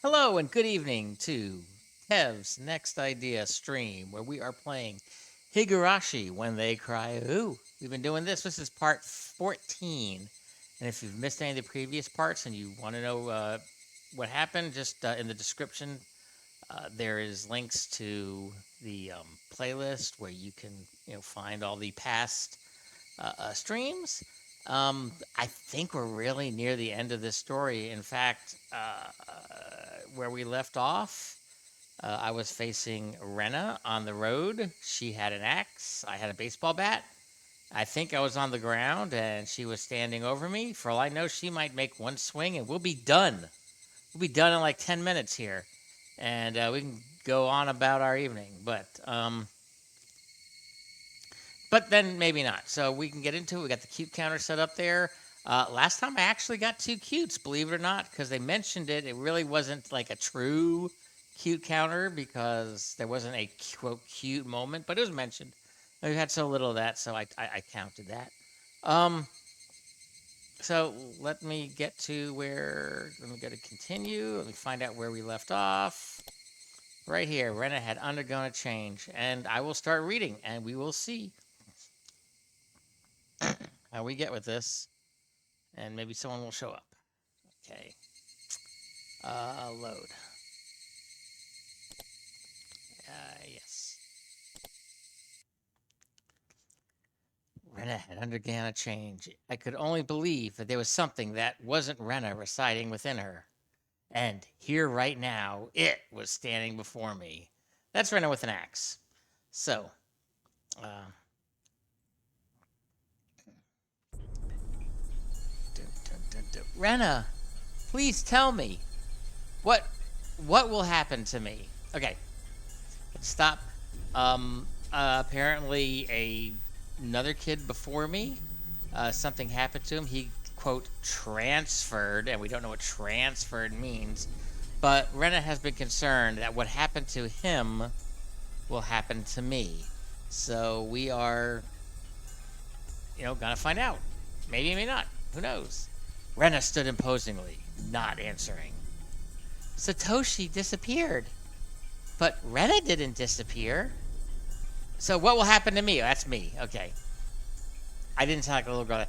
Hello and good evening to Kev's Next Idea stream, where we are playing Higurashi when they cry ooh. We've been doing this. This is part 14. And if you've missed any of the previous parts and you want to know what happened, just in the description, there is links to the playlist where you can find all the past streams. I think we're really near the end of this story. In fact, where we left off, I was facing Rena on the road. She had an axe. I had a baseball bat. I think I was on the ground and she was standing over me. For all I know, she might make one swing and we'll be done. We'll be done in like 10 minutes here. And we can go on about our evening. But then maybe not. So we can get into it. We got the cute counter set up there. Last time I actually got 2 cutes, believe it or not, because they mentioned it. It really wasn't like a true cute counter because there wasn't a quote cute moment, but it was mentioned. We had so little of that, so I counted that. Um, so let me get to where. Let me go to continue. Let me find out where we left off. Right here, Rena had undergone a change, and I will start reading, and we will see how we get with this, and maybe someone will show up. Okay. Load. Yes. Rena had undergone a change. I could only believe that there was something that wasn't Rena residing within her. And here, right now, it was standing before me. That's Rena with an axe. So, uh, Rena, please tell me what what will happen to me. Okay, stop. Apparently, another kid before me, something happened to him. He quote transferred, and we don't know what transferred means. But Rena has been concerned that what happened to him will happen to me. So we are, gonna find out. Maybe, maybe not. Who knows? Rena stood imposingly, not answering. Satoshi disappeared. But Rena didn't disappear. So what will happen to me? Oh, that's me. Okay. I didn't sound like a little girl.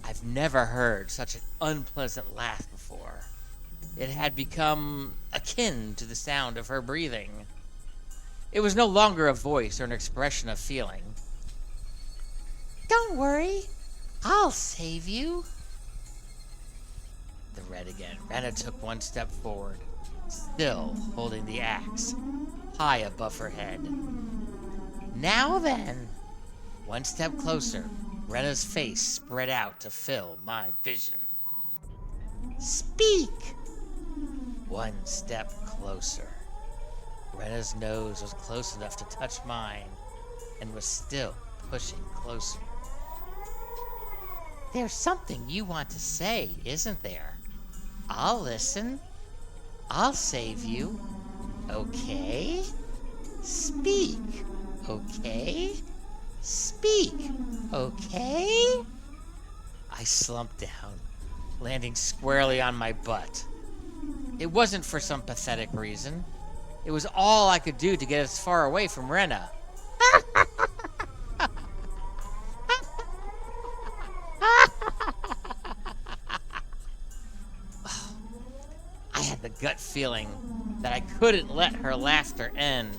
I've never heard such an unpleasant laugh before. It had become akin to the sound of her breathing. It was no longer a voice or an expression of feeling. Don't worry, I'll save you. The red again. Rena took one step forward, still holding the axe high above her head. Now then, one step closer, Rena's face spread out to fill my vision. Speak! One step closer. Rena's nose was close enough to touch mine and was still pushing closer. There's something you want to say, isn't there? I'll listen. I'll save you. Okay? Speak. Okay? Speak. Okay? I slumped down, landing squarely on my butt. It wasn't for some pathetic reason. It was all I could do to get as far away from Rena. I had the gut feeling that I couldn't let her laughter end,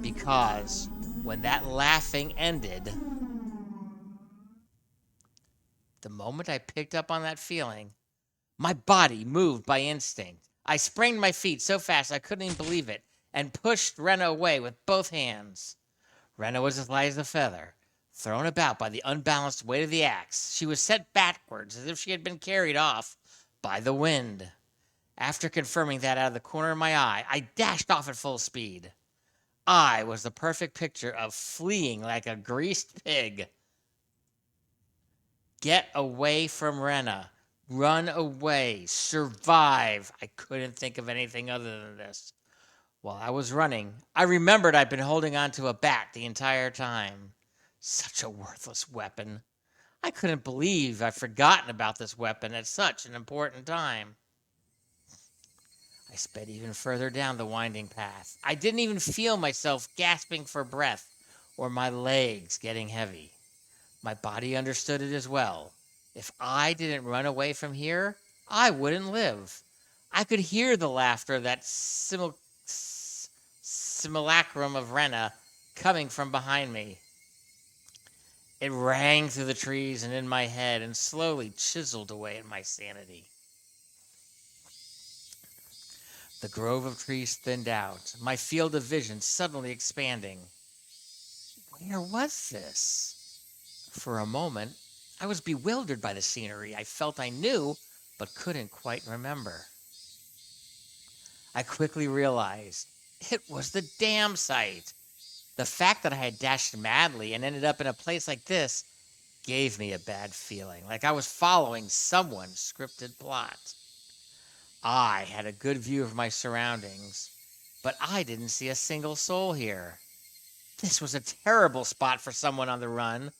because when that laughing ended, the moment I picked up on that feeling, my body moved by instinct. I sprang to my feet so fast I couldn't even believe it and pushed Rena away with both hands. Rena was as light as a feather, thrown about by the unbalanced weight of the axe. She was set backwards as if she had been carried off by the wind. After confirming that out of the corner of my eye, I dashed off at full speed. I was the perfect picture of fleeing like a greased pig. Get away from Rena. Run away. Survive. I couldn't think of anything other than this. While I was running, I remembered I'd been holding on to a bat the entire time. Such a worthless weapon. I couldn't believe I'd forgotten about this weapon at such an important time. I sped even further down the winding path. I didn't even feel myself gasping for breath or my legs getting heavy. My body understood it as well. If I didn't run away from here, I wouldn't live. I could hear the laughter of that simulacrum of Rena coming from behind me. It rang through the trees and in my head and slowly chiseled away at my sanity. The grove of trees thinned out, my field of vision suddenly expanding. Where was this? For a moment, I was bewildered by the scenery. I felt I knew, but couldn't quite remember. I quickly realized it was the dam site. The fact that I had dashed madly and ended up in a place like this gave me a bad feeling, like I was following someone's scripted plot. I had a good view of my surroundings, but I didn't see a single soul here. This was a terrible spot for someone on the run,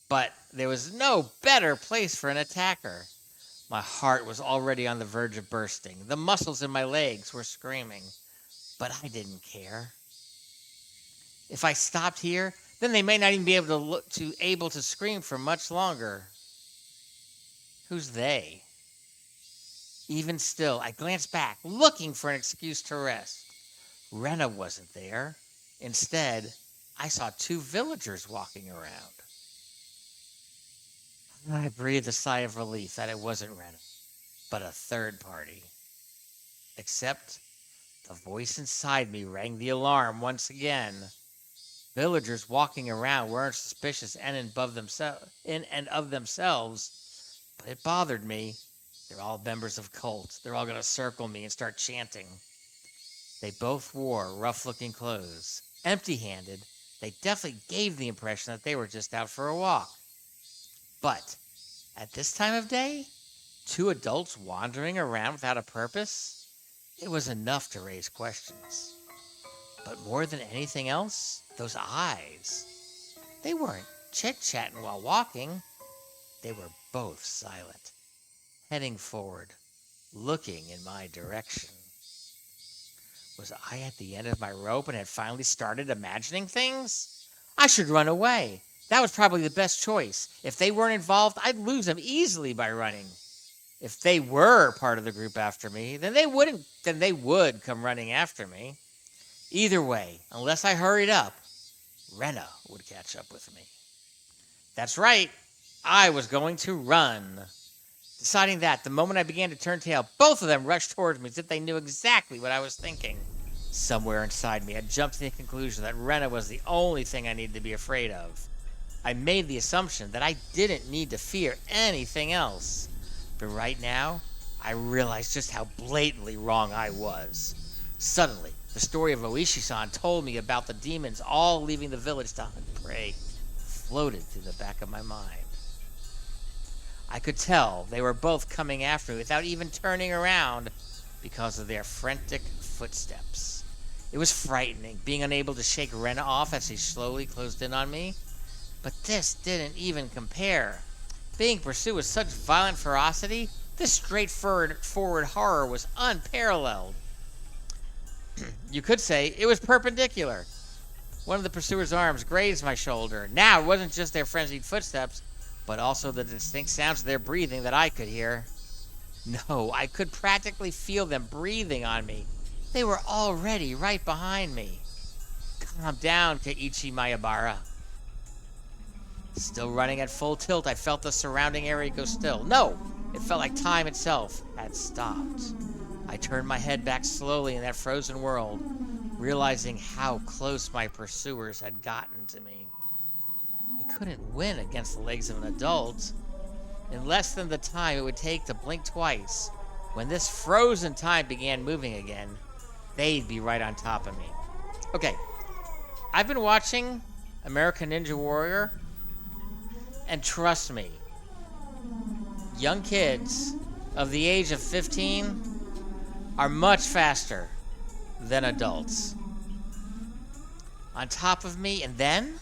but there was no better place for an attacker. My heart was already on the verge of bursting. The muscles in my legs were screaming, but I didn't care. If I stopped here, then they may not even be able to scream for much longer. Who's they? Even still, I glanced back, looking for an excuse to rest. Rena wasn't there. Instead, I saw two villagers walking around. I breathed a sigh of relief that it wasn't Rena, but a third party. Except the voice inside me rang the alarm once again. Villagers walking around weren't suspicious in and of themselves, but it bothered me. They're all members of cults. They're all going to circle me and start chanting. They both wore rough-looking clothes. Empty-handed, they definitely gave the impression that they were just out for a walk. But at this time of day, two adults wandering around without a purpose, it was enough to raise questions. But more than anything else, those eyes. They weren't chit-chatting while walking. They were both silent, heading forward, looking in my direction. Was I at the end of my rope and had finally started imagining things? I should run away. That was probably the best choice. If they weren't involved, I'd lose them easily by running. If they were part of the group after me, then they would come running after me. Either way, unless I hurried up, Rena would catch up with me. That's right, I was going to run. Deciding that, the moment I began to turn tail, both of them rushed towards me as if they knew exactly what I was thinking. Somewhere inside me, I jumped to the conclusion that Rena was the only thing I needed to be afraid of. I made the assumption that I didn't need to fear anything else. But right now, I realized just how blatantly wrong I was. Suddenly, the story of Oishi-san told me about the demons all leaving the village to hunt prey floated through the back of my mind. I could tell they were both coming after me without even turning around because of their frantic footsteps. It was frightening, being unable to shake Rena off as she slowly closed in on me. But this didn't even compare. Being pursued with such violent ferocity, this straightforward horror was unparalleled. You could say it was perpendicular. One of the pursuer's arms grazed my shoulder. Now it wasn't just their frenzied footsteps, but also the distinct sounds of their breathing that I could hear. No, I could practically feel them breathing on me. They were already right behind me. Calm down, Keiichi Mayabara. Still running at full tilt, I felt the surrounding area go still. No, it felt like time itself had stopped. I turned my head back slowly in that frozen world, realizing how close my pursuers had gotten to me. I couldn't win against the legs of an adult. In less than the time it would take to blink twice, when this frozen time began moving again, they'd be right on top of me. Okay, I've been watching American Ninja Warrior, and trust me, young kids of the age of 15 are much faster than adults. On top of me, and then?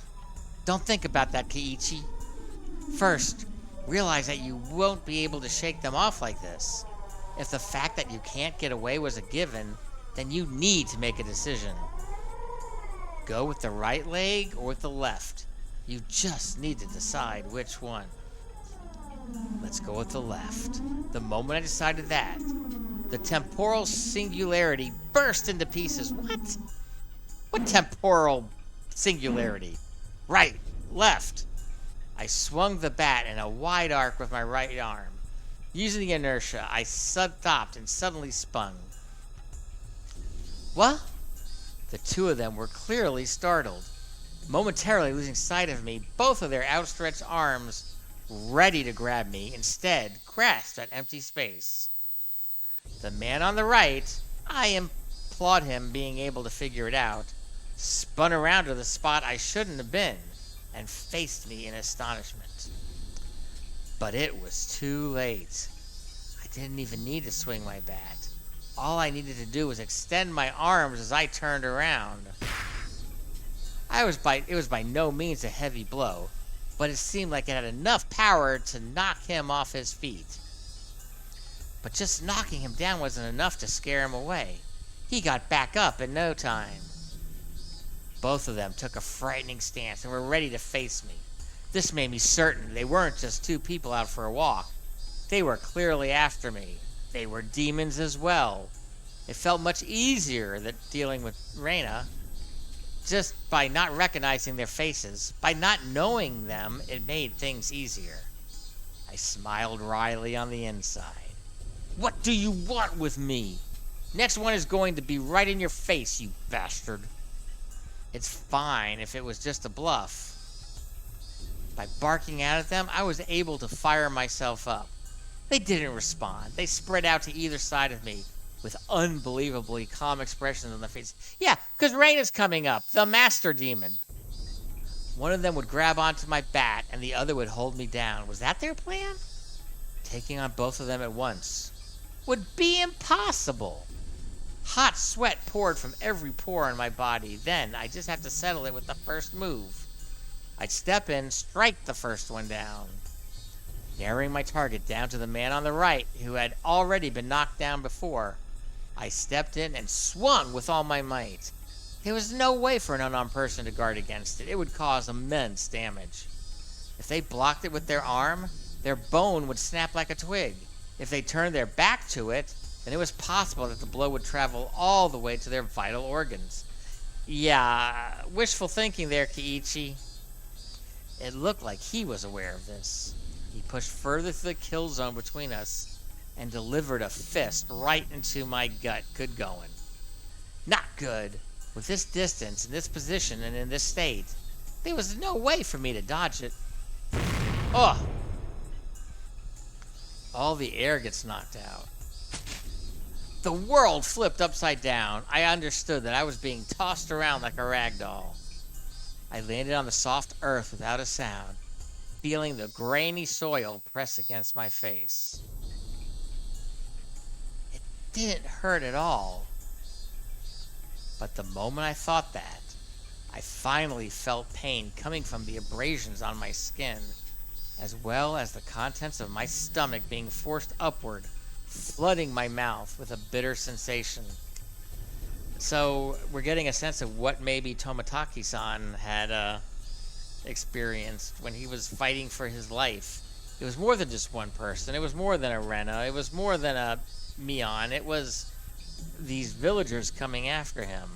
Don't think about that, Keiichi. First, Realize that you won't be able to shake them off like this. If the fact that you can't get away was a given, then you need to make a decision. Go with the right leg or with the left. You just need to decide which one. Let's go with the left. The moment I decided that, the temporal singularity burst into pieces. What? What temporal singularity? Right, left. I swung the bat in a wide arc with my right arm. Using the inertia, I stopped and suddenly spun. What? The two of them were clearly startled. Momentarily losing sight of me, both of their outstretched arms, ready to grab me, instead grasped at empty space. The man on the right, I applaud him being able to figure it out, spun around to the spot I shouldn't have been and faced me in astonishment. But it was too late. I didn't even need to swing my bat. All I needed to do was extend my arms as I turned around. It was by no means a heavy blow, but it seemed like it had enough power to knock him off his feet. But just knocking him down wasn't enough to scare him away. He got back up in no time. Both of them took a frightening stance and were ready to face me. This made me certain they weren't just two people out for a walk. They were clearly after me. They were demons as well. It felt much easier than dealing with Reina. Just by not recognizing their faces, by not knowing them, it made things easier. I smiled wryly on the inside. What do you want with me? Next one is going to be right in your face, you bastard. It's fine if it was just a bluff. By barking out at them, I was able to fire myself up. They didn't respond. They spread out to either side of me with unbelievably calm expressions on their faces. Yeah, because Rain is coming up, the master demon. One of them would grab onto my bat and the other would hold me down. Was that their plan? Taking on both of them at once would be impossible. Hot sweat poured from every pore in my body. Then I just have to settle it with the first move. I'd step in, strike the first one down. Narrowing my target down to the man on the right, who had already been knocked down before, I stepped in and swung with all my might. There was no way for an unarmed person to guard against it. It would cause immense damage. If they blocked it with their arm, their bone would snap like a twig. If they turned their back to it, then it was possible that the blow would travel all the way to their vital organs. Yeah, wishful thinking there, Kiichi. It looked like he was aware of this. He pushed further through the kill zone between us and delivered a fist right into my gut. Good going. Not good. With this distance, in this position, and in this state, there was no way for me to dodge it. Ugh! All the air gets knocked out. The world flipped upside down. I understood that I was being tossed around like a rag doll. I landed on the soft earth without a sound, feeling the grainy soil press against my face. It didn't hurt at all. But the moment I thought that, I finally felt pain coming from the abrasions on my skin, as well as the contents of my stomach being forced upward, flooding my mouth with a bitter sensation. So we're getting a sense of what maybe Tomotaki-san had experienced when he was fighting for his life. It was more than just one person. It was more than a Rena. It was more than a Mion. It was these villagers coming after him.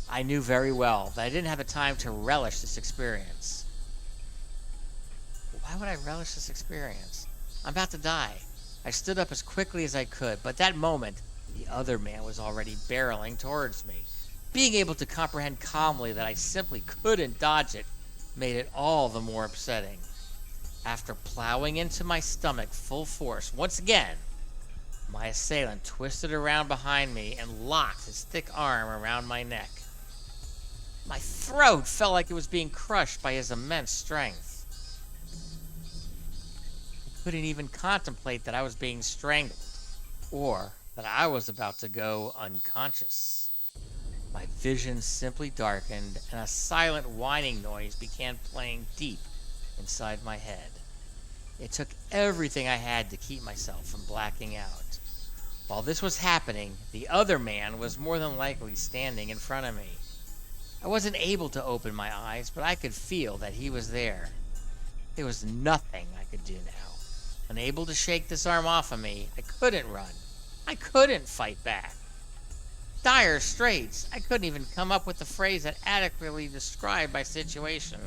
I knew very well that I didn't have the time to relish this experience. Why would I relish this experience? I'm about to die. I stood up as quickly as I could, but that moment, the other man was already barreling towards me. Being able to comprehend calmly that I simply couldn't dodge it made it all the more upsetting. After plowing into my stomach full force once again, my assailant twisted around behind me and locked his thick arm around my neck. My throat felt like it was being crushed by his immense strength. I couldn't even contemplate that I was being strangled, or that I was about to go unconscious. My vision simply darkened, and a silent whining noise began playing deep inside my head. It took everything I had to keep myself from blacking out. While this was happening, the other man was more than likely standing in front of me. I wasn't able to open my eyes, but I could feel that he was there. There was nothing I could do now. Unable to shake this arm off of me, I couldn't run. I couldn't fight back. Dire straits. I couldn't even come up with the phrase that adequately described my situation.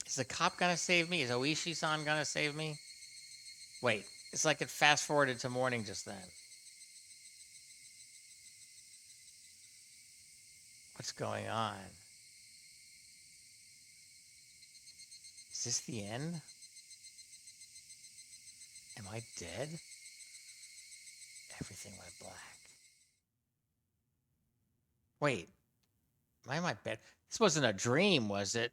Is the cop gonna save me? Is Oishi-san gonna save me? Wait, it's like it fast forwarded to morning just then. What's going on? Is this the end? Am I dead? Everything went black. Wait, am I in my bed? This wasn't a dream, was it?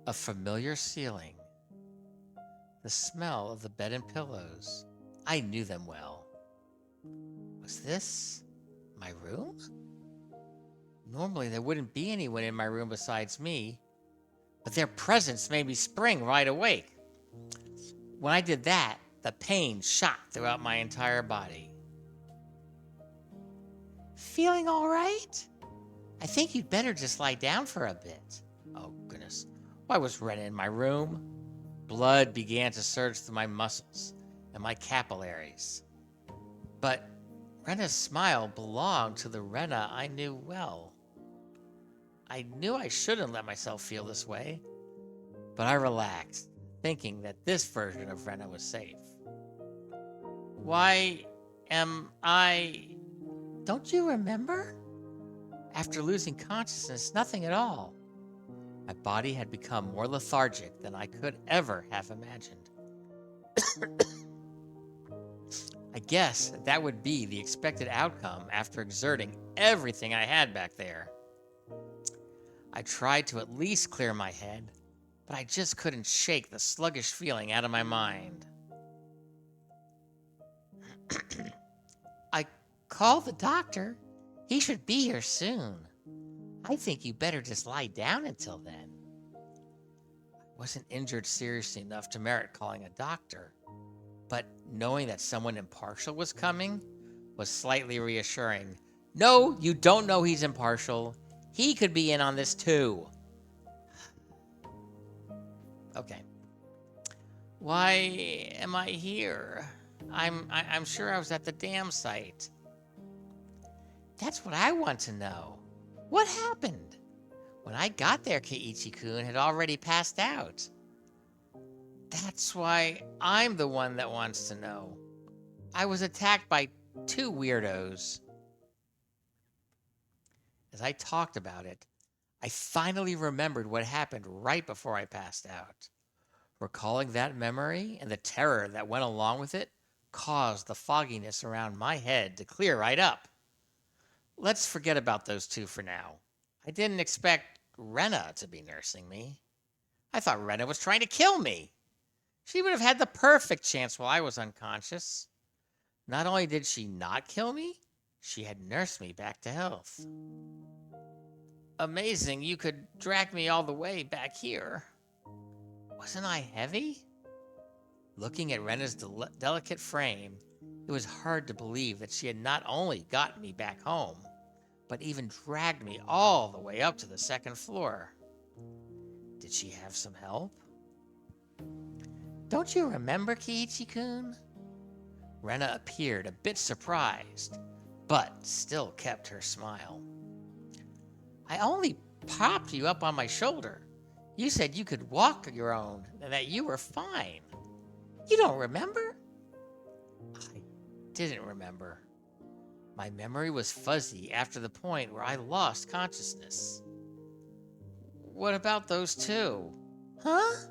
A familiar ceiling. The smell of the bed and pillows. I knew them well. Was this my room? Normally there wouldn't be anyone in my room besides me, but their presence made me spring right awake. When I did that, the pain shot throughout my entire body. Feeling all right? I think you'd better just lie down for a bit. Oh, goodness. Why was Rena in my room? Blood began to surge through my muscles and my capillaries. But Rena's smile belonged to the Rena I knew well. I knew I shouldn't let myself feel this way, but I relaxed, thinking that this version of Rena was safe. Why am I... Don't you remember? After losing consciousness, nothing at all. My body had become more lethargic than I could ever have imagined. I guess that would be the expected outcome after exerting everything I had back there. I tried to at least clear my head, but I just couldn't shake the sluggish feeling out of my mind. I called the doctor. He should be here soon. I think you better just lie down until then. I wasn't injured seriously enough to merit calling a doctor, but knowing that someone impartial was coming was slightly reassuring. No, you don't know he's impartial. He could be in on this too. Okay. Why am I here? I'm sure I was at the dam site. That's what I want to know. What happened? When I got there, Keiichi-kun had already passed out. That's why I'm the one that wants to know. I was attacked by two weirdos. As I talked about it, I finally remembered what happened right before I passed out. Recalling that memory and the terror that went along with it caused the fogginess around my head to clear right up. Let's forget about those two for now. I didn't expect Rena to be nursing me. I thought Rena was trying to kill me. She would have had the perfect chance while I was unconscious. Not only did she not kill me, she had nursed me back to health. Amazing you could drag me all the way back here. Wasn't I heavy? Looking at Rena's delicate frame, it was hard to believe that she had not only gotten me back home, but even dragged me all the way up to the second floor. Did she have some help? Don't you remember, Keiichi-kun? Rena appeared a bit surprised, but still kept her smile. I only popped you up on my shoulder. You said you could walk your own and that you were fine. You don't remember? I didn't remember. My memory was fuzzy after the point where I lost consciousness. What about those two? Huh?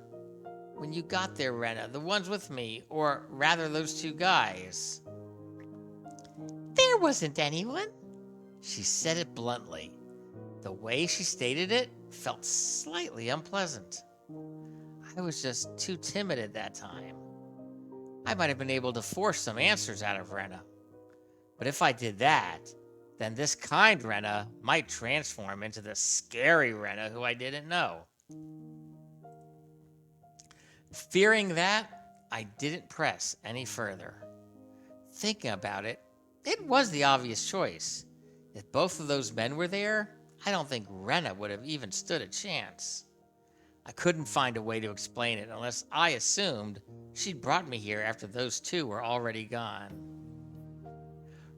When you got there, Rena, the ones with me, or rather those two guys. There wasn't anyone. She said it bluntly. The way she stated it felt slightly unpleasant. I was just too timid at that time. I might have been able to force some answers out of Rena. But if I did that, then this kind Rena might transform into the scary Rena who I didn't know. Fearing that, I didn't press any further. Thinking about it, it was the obvious choice. If both of those men were there, I don't think Rena would have even stood a chance. I couldn't find a way to explain it unless I assumed she'd brought me here after those two were already gone.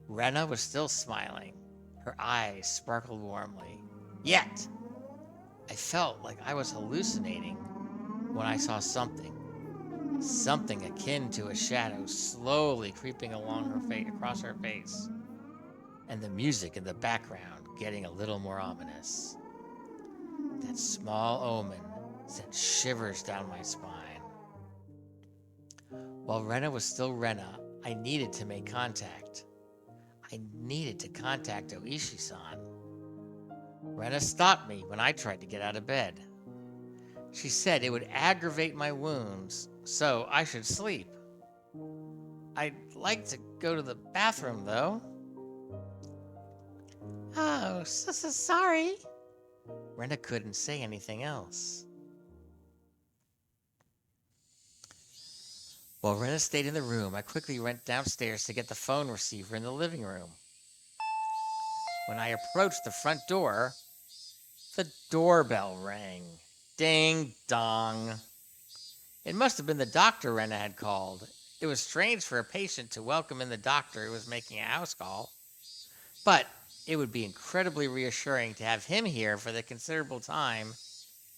Rena was still smiling. Her eyes sparkled warmly. Yet, I felt like I was hallucinating when I saw something akin to a shadow slowly creeping along her face, across her face, and the music in the background getting a little more ominous. That small omen sent shivers down my spine. While Rena was still Rena, I needed to make contact. I needed to contact Oishi-san. Rena stopped me when I tried to get out of bed. She said it would aggravate my wounds, so I should sleep. I'd like to go to the bathroom, though. Oh, so sorry. Rena couldn't say anything else. While Rena stayed in the room, I quickly went downstairs to get the phone receiver in the living room. When I approached the front door, the doorbell rang. Ding dong. It must have been the doctor Rena had called. It was strange for a patient to welcome in the doctor who was making a house call, but it would be incredibly reassuring to have him here for the considerable time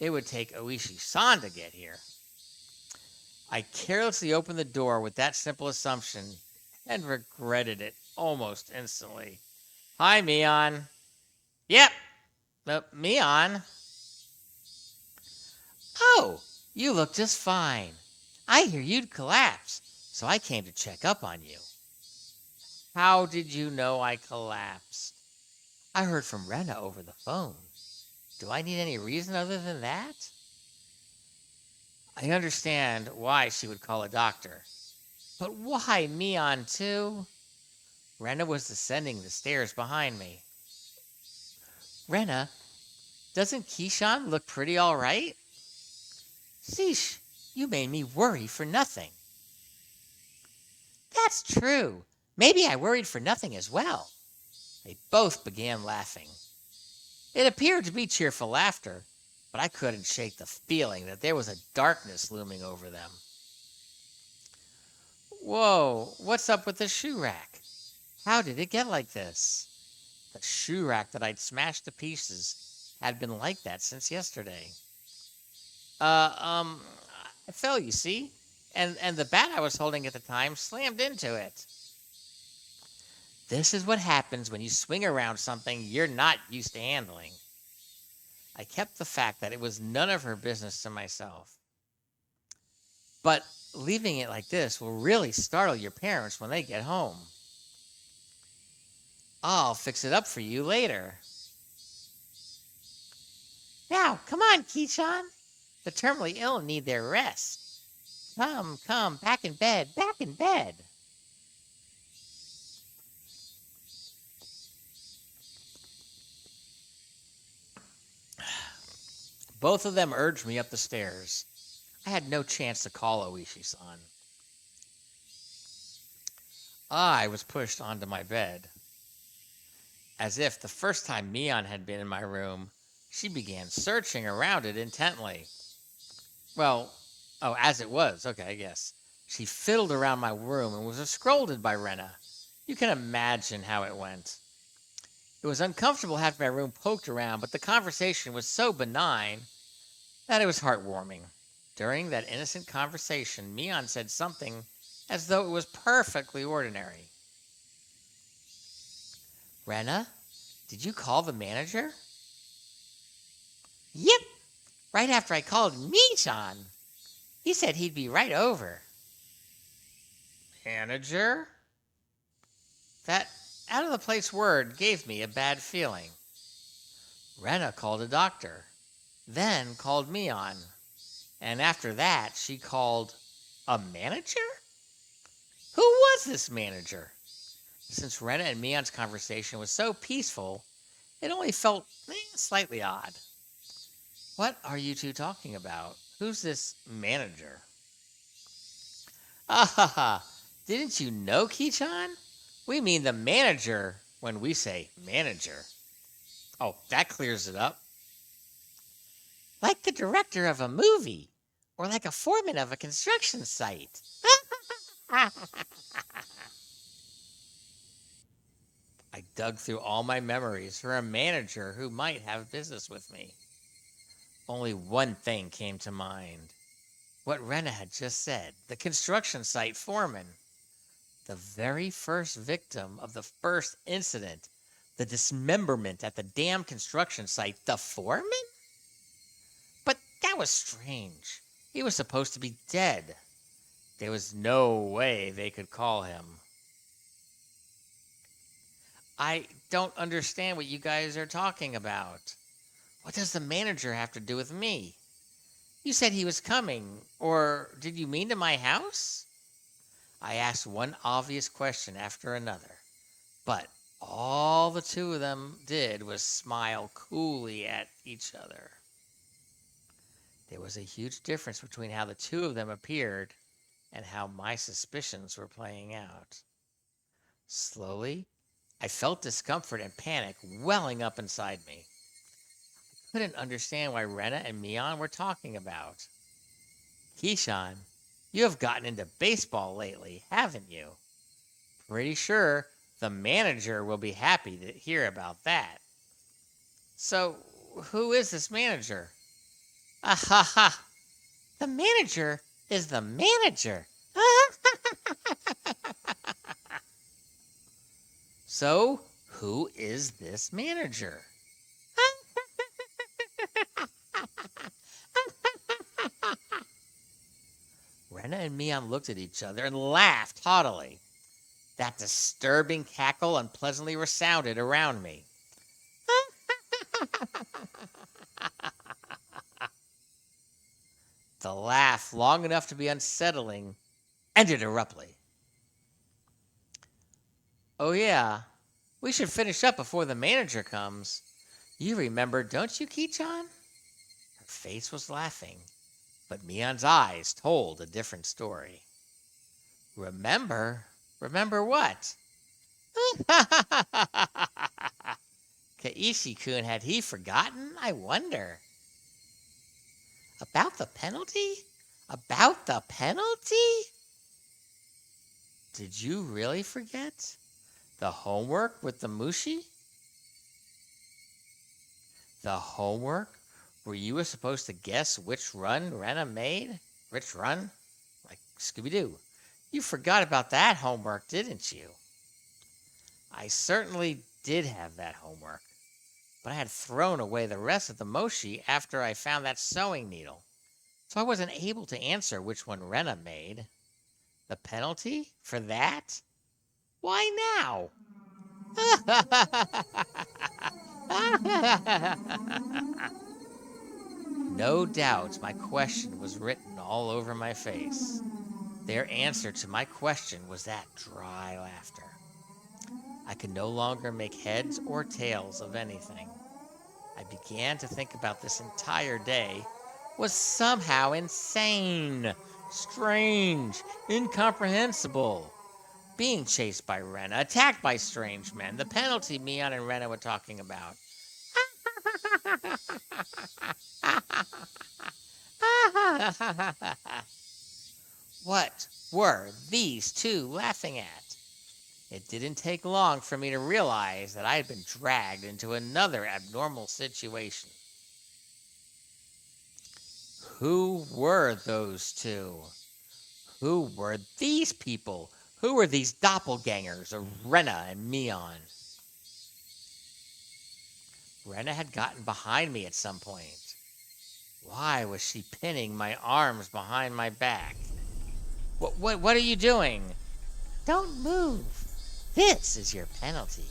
it would take Oishi-san to get here. I carelessly opened the door with that simple assumption and regretted it almost instantly. Hi, Mion. Yep, Mion. Oh, you look just fine. I hear you'd collapsed, so I came to check up on you. How did you know I collapsed? I heard from Rena over the phone. Do I need any reason other than that? I understand why she would call a doctor. But why Mion too? Rena was descending the stairs behind me. Rena, doesn't Keyshawn look pretty all right? Sheesh, you made me worry for nothing. That's true. Maybe I worried for nothing as well. They both began laughing. It appeared to be cheerful laughter, but I couldn't shake the feeling that there was a darkness looming over them. Whoa, what's up with the shoe rack? How did it get like this? The shoe rack that I'd smashed to pieces had been like that since yesterday. I fell, you see, and the bat I was holding at the time slammed into it. This is what happens when you swing around something you're not used to handling. I kept the fact that it was none of her business to myself. But leaving it like this will really startle your parents when they get home. I'll fix it up for you later. Now, come on, Keyshawn. The terminally ill need their rest. Come, back in bed, back in bed. Both of them urged me up the stairs. I had no chance to call Oishi-san. I was pushed onto my bed. As if the first time Mion had been in my room, she began searching around it intently. As it was, okay, yes. She fiddled around my room and was scolded by Rena. You can imagine how it went. It was uncomfortable having my room poked around, but the conversation was so benign that it was heartwarming. During that innocent conversation, Mion said something as though it was perfectly ordinary. Rena, did you call the manager? Yep, right after I called Michan. He said he'd be right over. Manager? That out-of-the-place word gave me a bad feeling. Rena called a doctor, then called Mion, and after that she called a manager? Who was this manager? Since Rena and Mion's conversation was so peaceful, it only felt slightly odd. What are you two talking about? Who's this manager? Ah ha ha! Didn't you know, Kichan? We mean the manager when we say manager. Oh, that clears it up. Like the director of a movie, or like a foreman of a construction site. I dug through all my memories for a manager who might have business with me. Only one thing came to mind. What Rena had just said, the construction site foreman. The very first victim of the first incident, the dismemberment at the damn construction site, the foreman? But that was strange. He was supposed to be dead. There was no way they could call him. I don't understand what you guys are talking about. What does the manager have to do with me? You said he was coming, or did you mean to my house? I asked one obvious question after another, but all the two of them did was smile coolly at each other. There was a huge difference between how the two of them appeared and how my suspicions were playing out. Slowly, I felt discomfort and panic welling up inside me. I couldn't understand why Rena and Mion were talking about. Keyshawn, you have gotten into baseball lately, haven't you? Pretty sure the manager will be happy to hear about that. So, who is this manager? Ah ha ha! The manager is the manager. So, who is this manager? Rena and Mion looked at each other and laughed haughtily. That disturbing cackle unpleasantly resounded around me. The laugh, long enough to be unsettling, ended abruptly. Oh yeah, we should finish up before the manager comes. You remember, don't you, Kichan? Her face was laughing, but Mion's eyes told a different story. Remember? Remember what? Kaishi-kun, had he forgotten? I wonder. About the penalty? About the penalty? Did you really forget? The homework with the mushi? The homework where you were supposed to guess which run Rena made? Which run? Like Scooby-Doo. You forgot about that homework, didn't you? I certainly did have that homework, but I had thrown away the rest of the mochi after I found that sewing needle, so I wasn't able to answer which one Rena made. The penalty for that? Why now? No doubt my question was written all over my face. Their answer to my question was that dry laughter. I could no longer make heads or tails of anything. I began to think about this entire day was somehow insane, strange, incomprehensible. Being chased by Rena, attacked by strange men, the penalty Mion and Rena were talking about. What were these two laughing at? It didn't take long for me to realize that I had been dragged into another abnormal situation. Who were those two? Who were these people? Who were these doppelgangers of Rena and Mion? Rena had gotten behind me at some point. Why was she pinning my arms behind my back? What are you doing? Don't move. This is your penalty.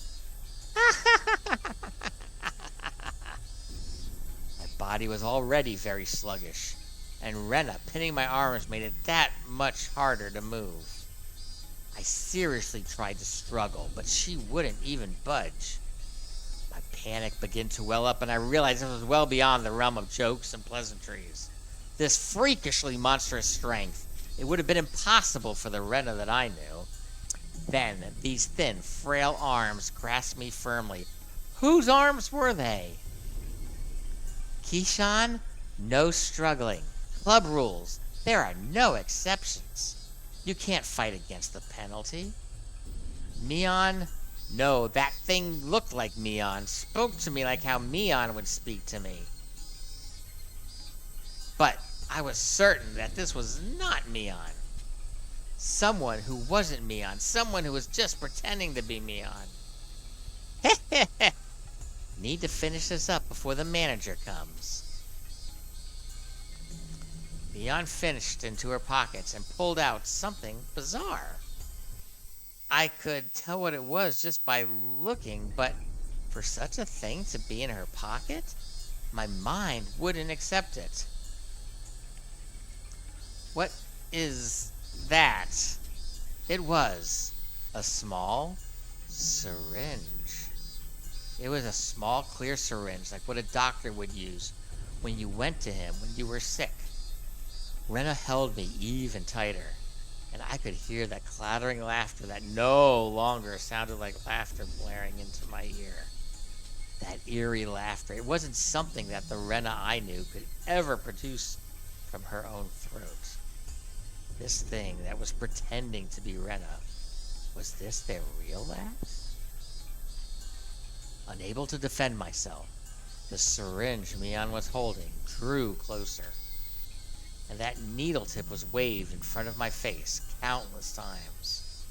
My body was already very sluggish, and Rena pinning my arms made it that much harder to move. I seriously tried to struggle, but she wouldn't even budge. My panic began to well up, and I realized this was well beyond the realm of jokes and pleasantries. This freakishly monstrous strength, it would have been impossible for the Rena that I knew. Then these thin, frail arms grasped me firmly. Whose arms were they? Keyshawn, no struggling. Club rules. There are no exceptions. You can't fight against the penalty. Mion? No, that thing looked like Mion, spoke to me like how Mion would speak to me. But I was certain that this was not Mion. Someone who wasn't Mion, someone who was just pretending to be Mion. Need to finish this up before the manager comes. Mion finished into her pockets and pulled out something bizarre. I could tell what it was just by looking, but for such a thing to be in her pocket, my mind wouldn't accept it. What is that? It was a small syringe. It was a small, clear syringe, like what a doctor would use when you went to him when you were sick. Rena held me even tighter, and I could hear that clattering laughter that no longer sounded like laughter blaring into my ear. That eerie laughter. It wasn't something that the Rena I knew could ever produce from her own throat. This thing that was pretending to be Rena, was this their real laugh? Unable to defend myself, the syringe Mion was holding drew closer, and that needle tip was waved in front of my face countless times.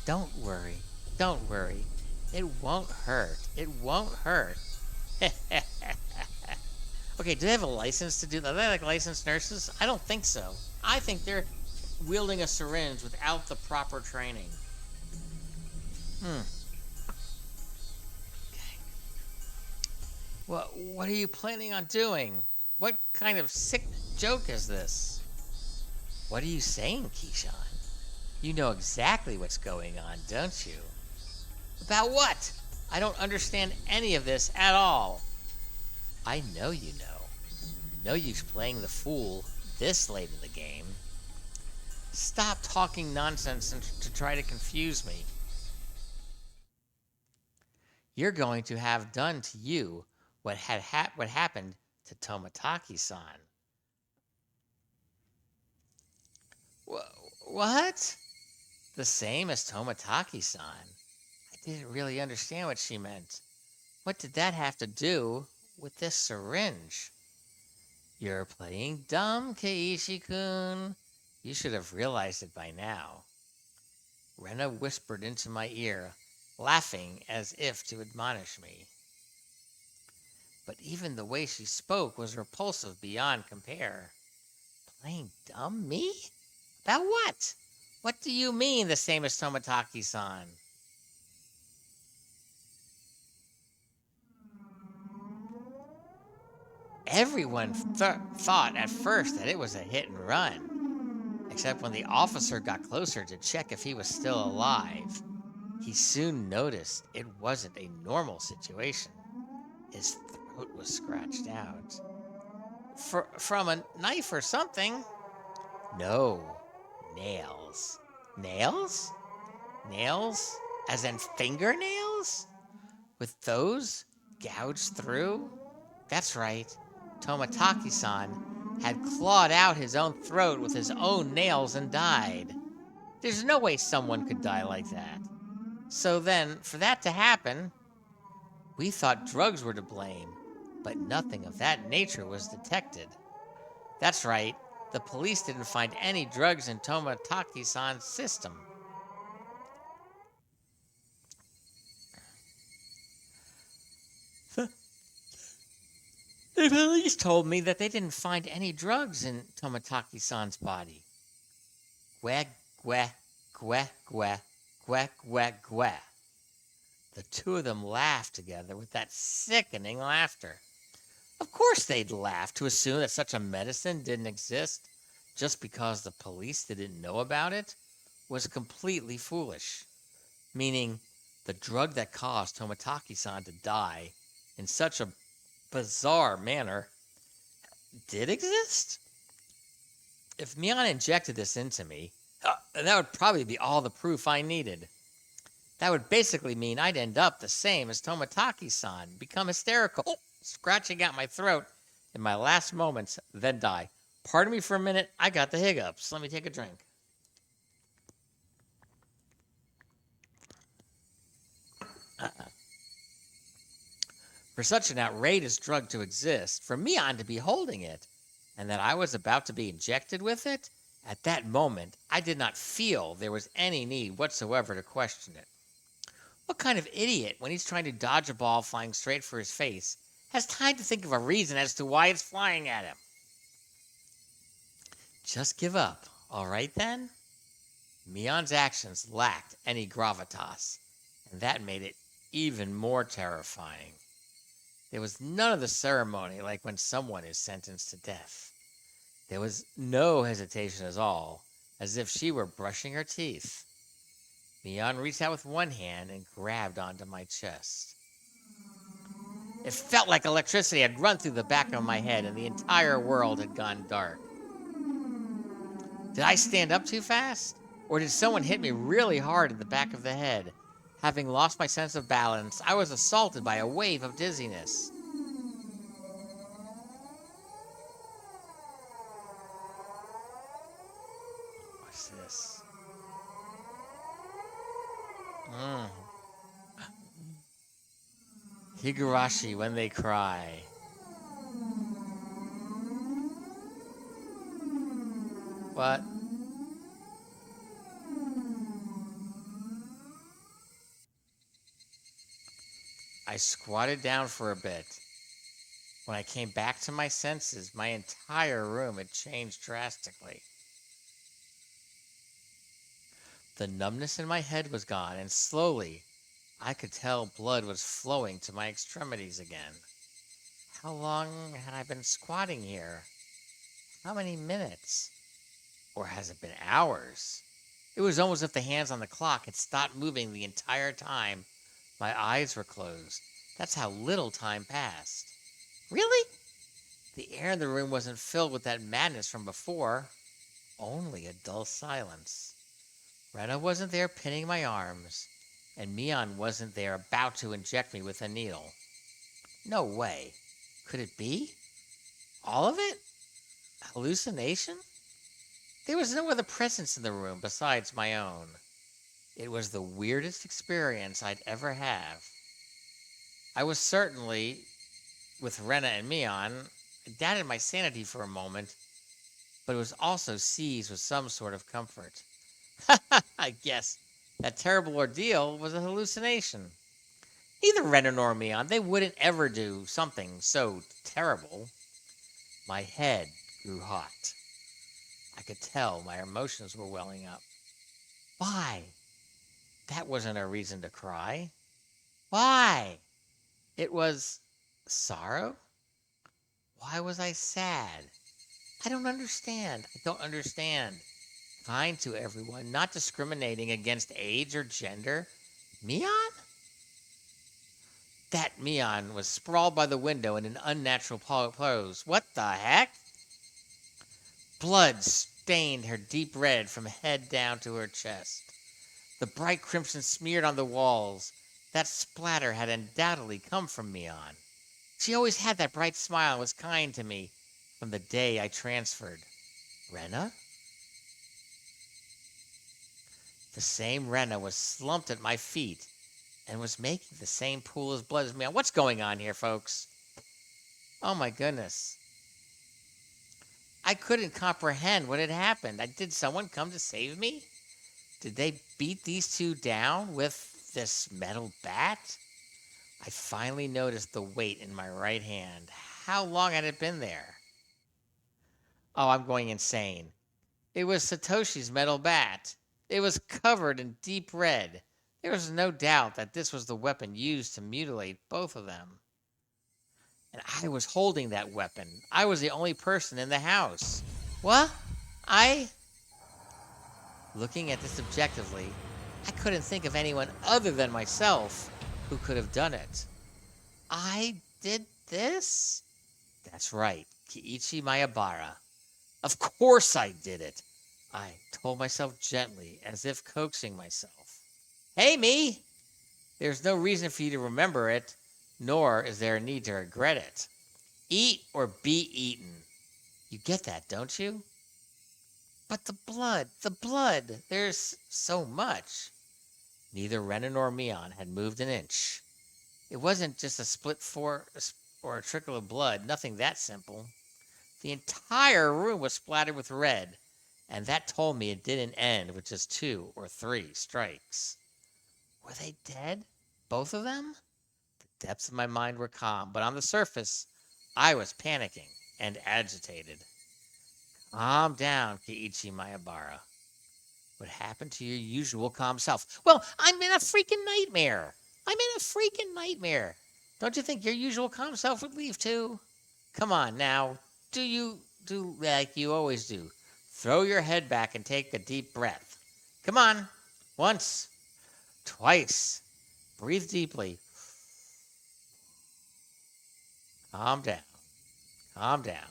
Don't worry, don't worry. It won't hurt. It won't hurt. Okay, do they have a license to do that? Are they like licensed nurses? I don't think so. I think they're wielding a syringe without the proper training. Okay. Well, what are you planning on doing? What kind of sick joke is this? What are you saying, Keyshawn? You know exactly what's going on, don't you? About what? I don't understand any of this at all. I know you know. No use playing the fool this late in the game. Stop talking nonsense to try to confuse me. You're going to have done to you what happened to Tomataki-san. What? The same as Tomataki-san. I didn't really understand what she meant. What did that have to do with this syringe? You're playing dumb, Keiichi-kun. You should have realized it by now. Rena whispered into my ear, laughing as if to admonish me. But even the way she spoke was repulsive beyond compare. Playing dumb? Me? About what? What do you mean the same as Tomataki-san? Everyone thought at first that it was a hit and run, except when the officer got closer to check if he was still alive. He soon noticed it wasn't a normal situation. His throat was scratched out. From a knife or something? No, nails. Nails? Nails? As in fingernails? With those gouged through? That's right. Tomataki-san had clawed out his own throat with his own nails and died. There's no way someone could die like that. So then, for that to happen, we thought drugs were to blame, but nothing of that nature was detected. That's right, the police didn't find any drugs in Tomataki-san's system. The police told me that they didn't find any drugs in Tomataki-san's body. Gwe, gwe, gwe, gwe, gwe, gwe, gwe. The two of them laughed together with that sickening laughter. Of course they'd laugh to assume that such a medicine didn't exist just because the police didn't know about it. was completely foolish, meaning the drug that caused Tomotaki-san to die in such a bizarre manner did exist. If Mion injected this into me, that would probably be all the proof I needed. That would basically mean I'd end up the same as Tomotaki-san, become hysterical, scratching at my throat in my last moments, then die. Pardon me for a minute, I got the hiccups. Let me take a drink. For such an outrageous drug to exist, for Mion to be holding it, and that I was about to be injected with it, at that moment, I did not feel there was any need whatsoever to question it. What kind of idiot, when he's trying to dodge a ball flying straight for his face, has time to think of a reason as to why it's flying at him? Just give up, all right then? Mion's actions lacked any gravitas, and that made it even more terrifying. There was none of the ceremony like when someone is sentenced to death. There was no hesitation at all, as if she were brushing her teeth. Mion reached out with one hand and grabbed onto my chest. It felt like electricity had run through the back of my head and the entire world had gone dark. Did I stand up too fast? Or did someone hit me really hard in the back of the head? Having lost my sense of balance, I was assaulted by a wave of dizziness. What's this? Higurashi when they cry. What? I squatted down for a bit. When I came back to my senses, my entire room had changed drastically. The numbness in my head was gone, and slowly I could tell blood was flowing to my extremities again. How long had I been squatting here? How many minutes? Or has it been hours? It was almost as if the hands on the clock had stopped moving the entire time my eyes were closed. That's how little time passed. Really? The air in the room wasn't filled with that madness from before, only a dull silence. Rena wasn't there pinning my arms, and Mion wasn't there about to inject me with a needle. No way. Could it be? All of it? Hallucination? There was no other presence in the room besides my own. It was the weirdest experience I'd ever have. I was certainly, with Rena and Mion, doubted my sanity for a moment, but it was also seized with some sort of comfort. I guess that terrible ordeal was a hallucination. Neither Rena nor Mion, they wouldn't ever do something so terrible. My head grew hot. I could tell my emotions were welling up. Why? That wasn't a reason to cry. Why? It was sorrow? Why was I sad? I don't understand. I don't understand. Kind to everyone, not discriminating against age or gender. Mion? That Mion was sprawled by the window in an unnatural pose. What the heck? Blood stained her deep red from head down to her chest. The bright crimson smeared on the walls. That splatter had undoubtedly come from Mion. She always had that bright smile and was kind to me from the day I transferred. Rena? The same Rena was slumped at my feet and was making the same pool of blood as Mion. What's going on here, folks? Oh my goodness. I couldn't comprehend what had happened. Did someone come to save me? Did they beat these two down with this metal bat? I finally noticed the weight in my right hand. How long had it been there? Oh, I'm going insane. It was Satoshi's metal bat. It was covered in deep red. There was no doubt that this was the weapon used to mutilate both of them. And I was holding that weapon. I was the only person in the house. What? I Looking at this objectively, I couldn't think of anyone other than myself who could have done it. I did this? That's right, Kiichi Mayabara. Of course I did it. I told myself gently, as if coaxing myself. Hey, me! There's no reason for you to remember it, nor is there a need to regret it. Eat or be eaten. You get that, don't you? But the blood, there's so much. Neither Rena nor Mion had moved an inch. It wasn't just a split or a trickle of blood, nothing that simple. The entire room was splattered with red, and that told me it didn't end with just 2 or 3 strikes. Were they dead? Both of them? The depths of my mind were calm, but on the surface, I was panicking and agitated. Calm down, Kiichi Mayabara. What happened to your usual calm self? Well, I'm in a freaking nightmare. I'm in a freaking nightmare. Don't you think your usual calm self would leave too? Come on now. Do like you always do? Throw your head back and take a deep breath. Come on. Once. Twice. Breathe deeply. Calm down. Calm down.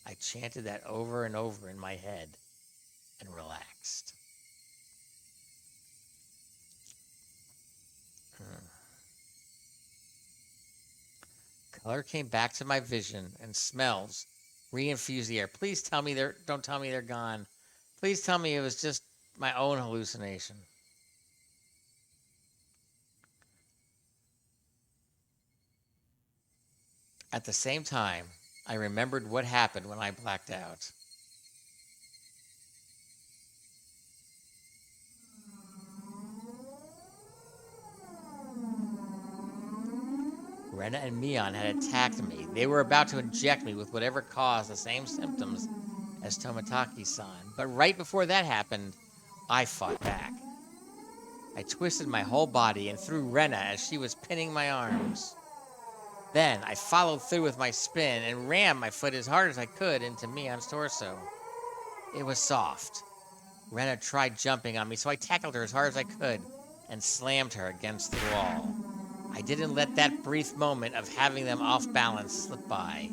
I chanted that over and over in my head and relaxed. Color came back to my vision and smells reinfused the air. Please tell me don't tell me they're gone. Please tell me it was just my own hallucination. At the same time, I remembered what happened when I blacked out. Rena and Mion had attacked me. They were about to inject me with whatever caused the same symptoms as Tomitaki-san. But right before that happened, I fought back. I twisted my whole body and threw Rena as she was pinning my arms. Then I followed through with my spin and rammed my foot as hard as I could into Mion's torso. It was soft. Rena tried jumping on me, so I tackled her as hard as I could and slammed her against the wall. I didn't let that brief moment of having them off balance slip by.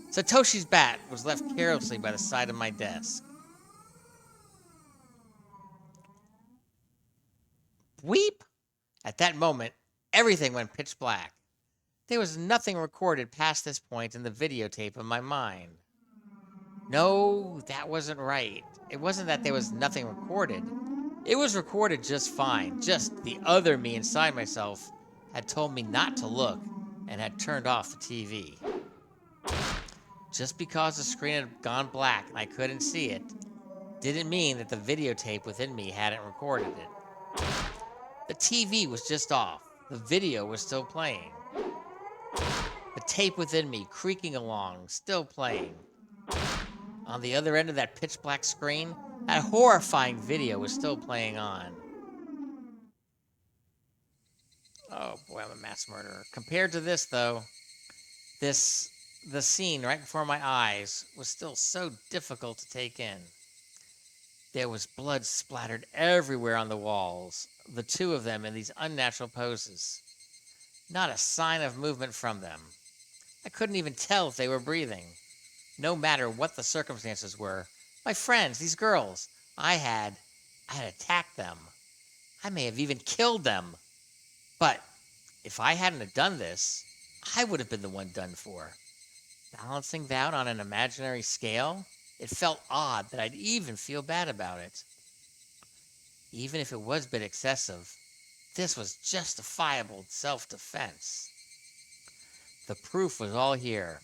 Satoshi's bat was left carelessly by the side of my desk. Weep! At that moment, everything went pitch black. There was nothing recorded past this point in the videotape of my mind. No, that wasn't right. It wasn't that there was nothing recorded. It was recorded just fine. Just the other me inside myself had told me not to look and had turned off the TV. Just because the screen had gone black and I couldn't see it didn't mean that the videotape within me hadn't recorded it. The TV was just off. The video was still playing. The tape within me creaking along, still playing. On the other end of that pitch black screen, that horrifying video was still playing on. Oh boy, I'm a mass murderer. Compared to this, though, the scene right before my eyes was still so difficult to take in. There was blood splattered everywhere on the walls, the two of them in these unnatural poses. Not a sign of movement from them. I couldn't even tell if they were breathing. No matter what the circumstances were, my friends, these girls, I had attacked them. I may have even killed them. But if I hadn't have done this, I would have been the one done for. Balancing that on an imaginary scale, it felt odd that I'd even feel bad about it. Even if it was a bit excessive, this was justifiable self-defense. The proof was all here.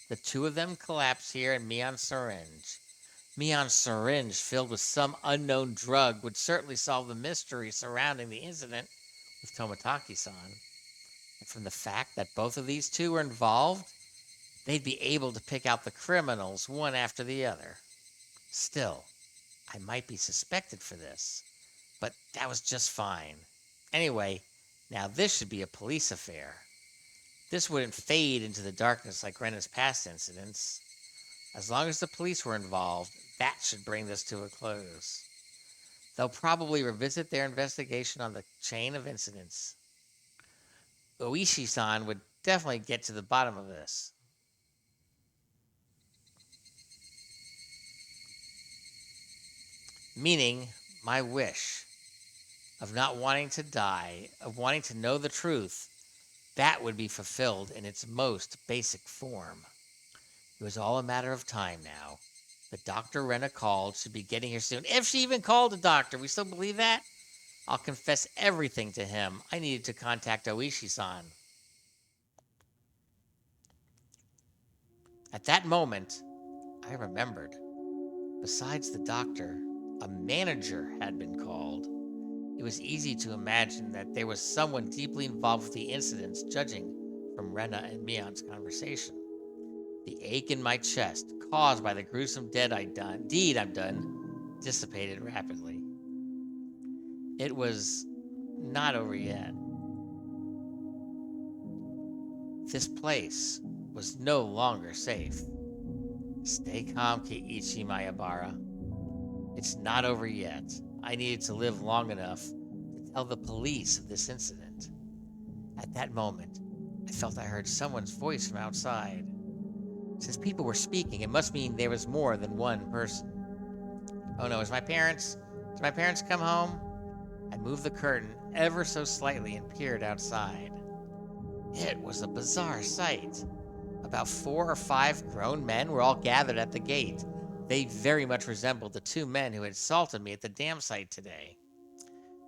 The two of them collapsed here and Mion's syringe. Mion's syringe filled with some unknown drug would certainly solve the mystery surrounding the incident with Tomitaki-san. And from the fact that both of these two were involved, they'd be able to pick out the criminals one after the other. Still, I might be suspected for this, but that was just fine. Anyway, now this should be a police affair. This wouldn't fade into the darkness like Rena's past incidents. As long as the police were involved, that should bring this to a close. They'll probably revisit their investigation on the chain of incidents. Oishi-san would definitely get to the bottom of this. Meaning, my wish of not wanting to die, of wanting to know the truth, that would be fulfilled in its most basic form. It was all a matter of time now. The Dr. Rena called, should be getting here soon. If she even called a doctor, we still believe that? I'll confess everything to him. I needed to contact Oishi-san. At that moment, I remembered. Besides the doctor, a manager had been called. It was easy to imagine that there was someone deeply involved with the incidents, judging from Rena and Mion's conversation. The ache in my chest, caused by the gruesome deed I've done, dissipated rapidly. It was not over yet. This place was no longer safe. Stay calm, Keiichi Mayabara. It's not over yet. I needed to live long enough to tell the police of this incident. At that moment, I felt I heard someone's voice from outside. Since people were speaking, it must mean there was more than one person. Oh no, Did my parents come home? I moved the curtain ever so slightly and peered outside. It was a bizarre sight. About 4 or 5 grown men were all gathered at the gate. They very much resembled the 2 men who had assaulted me at the dam site today.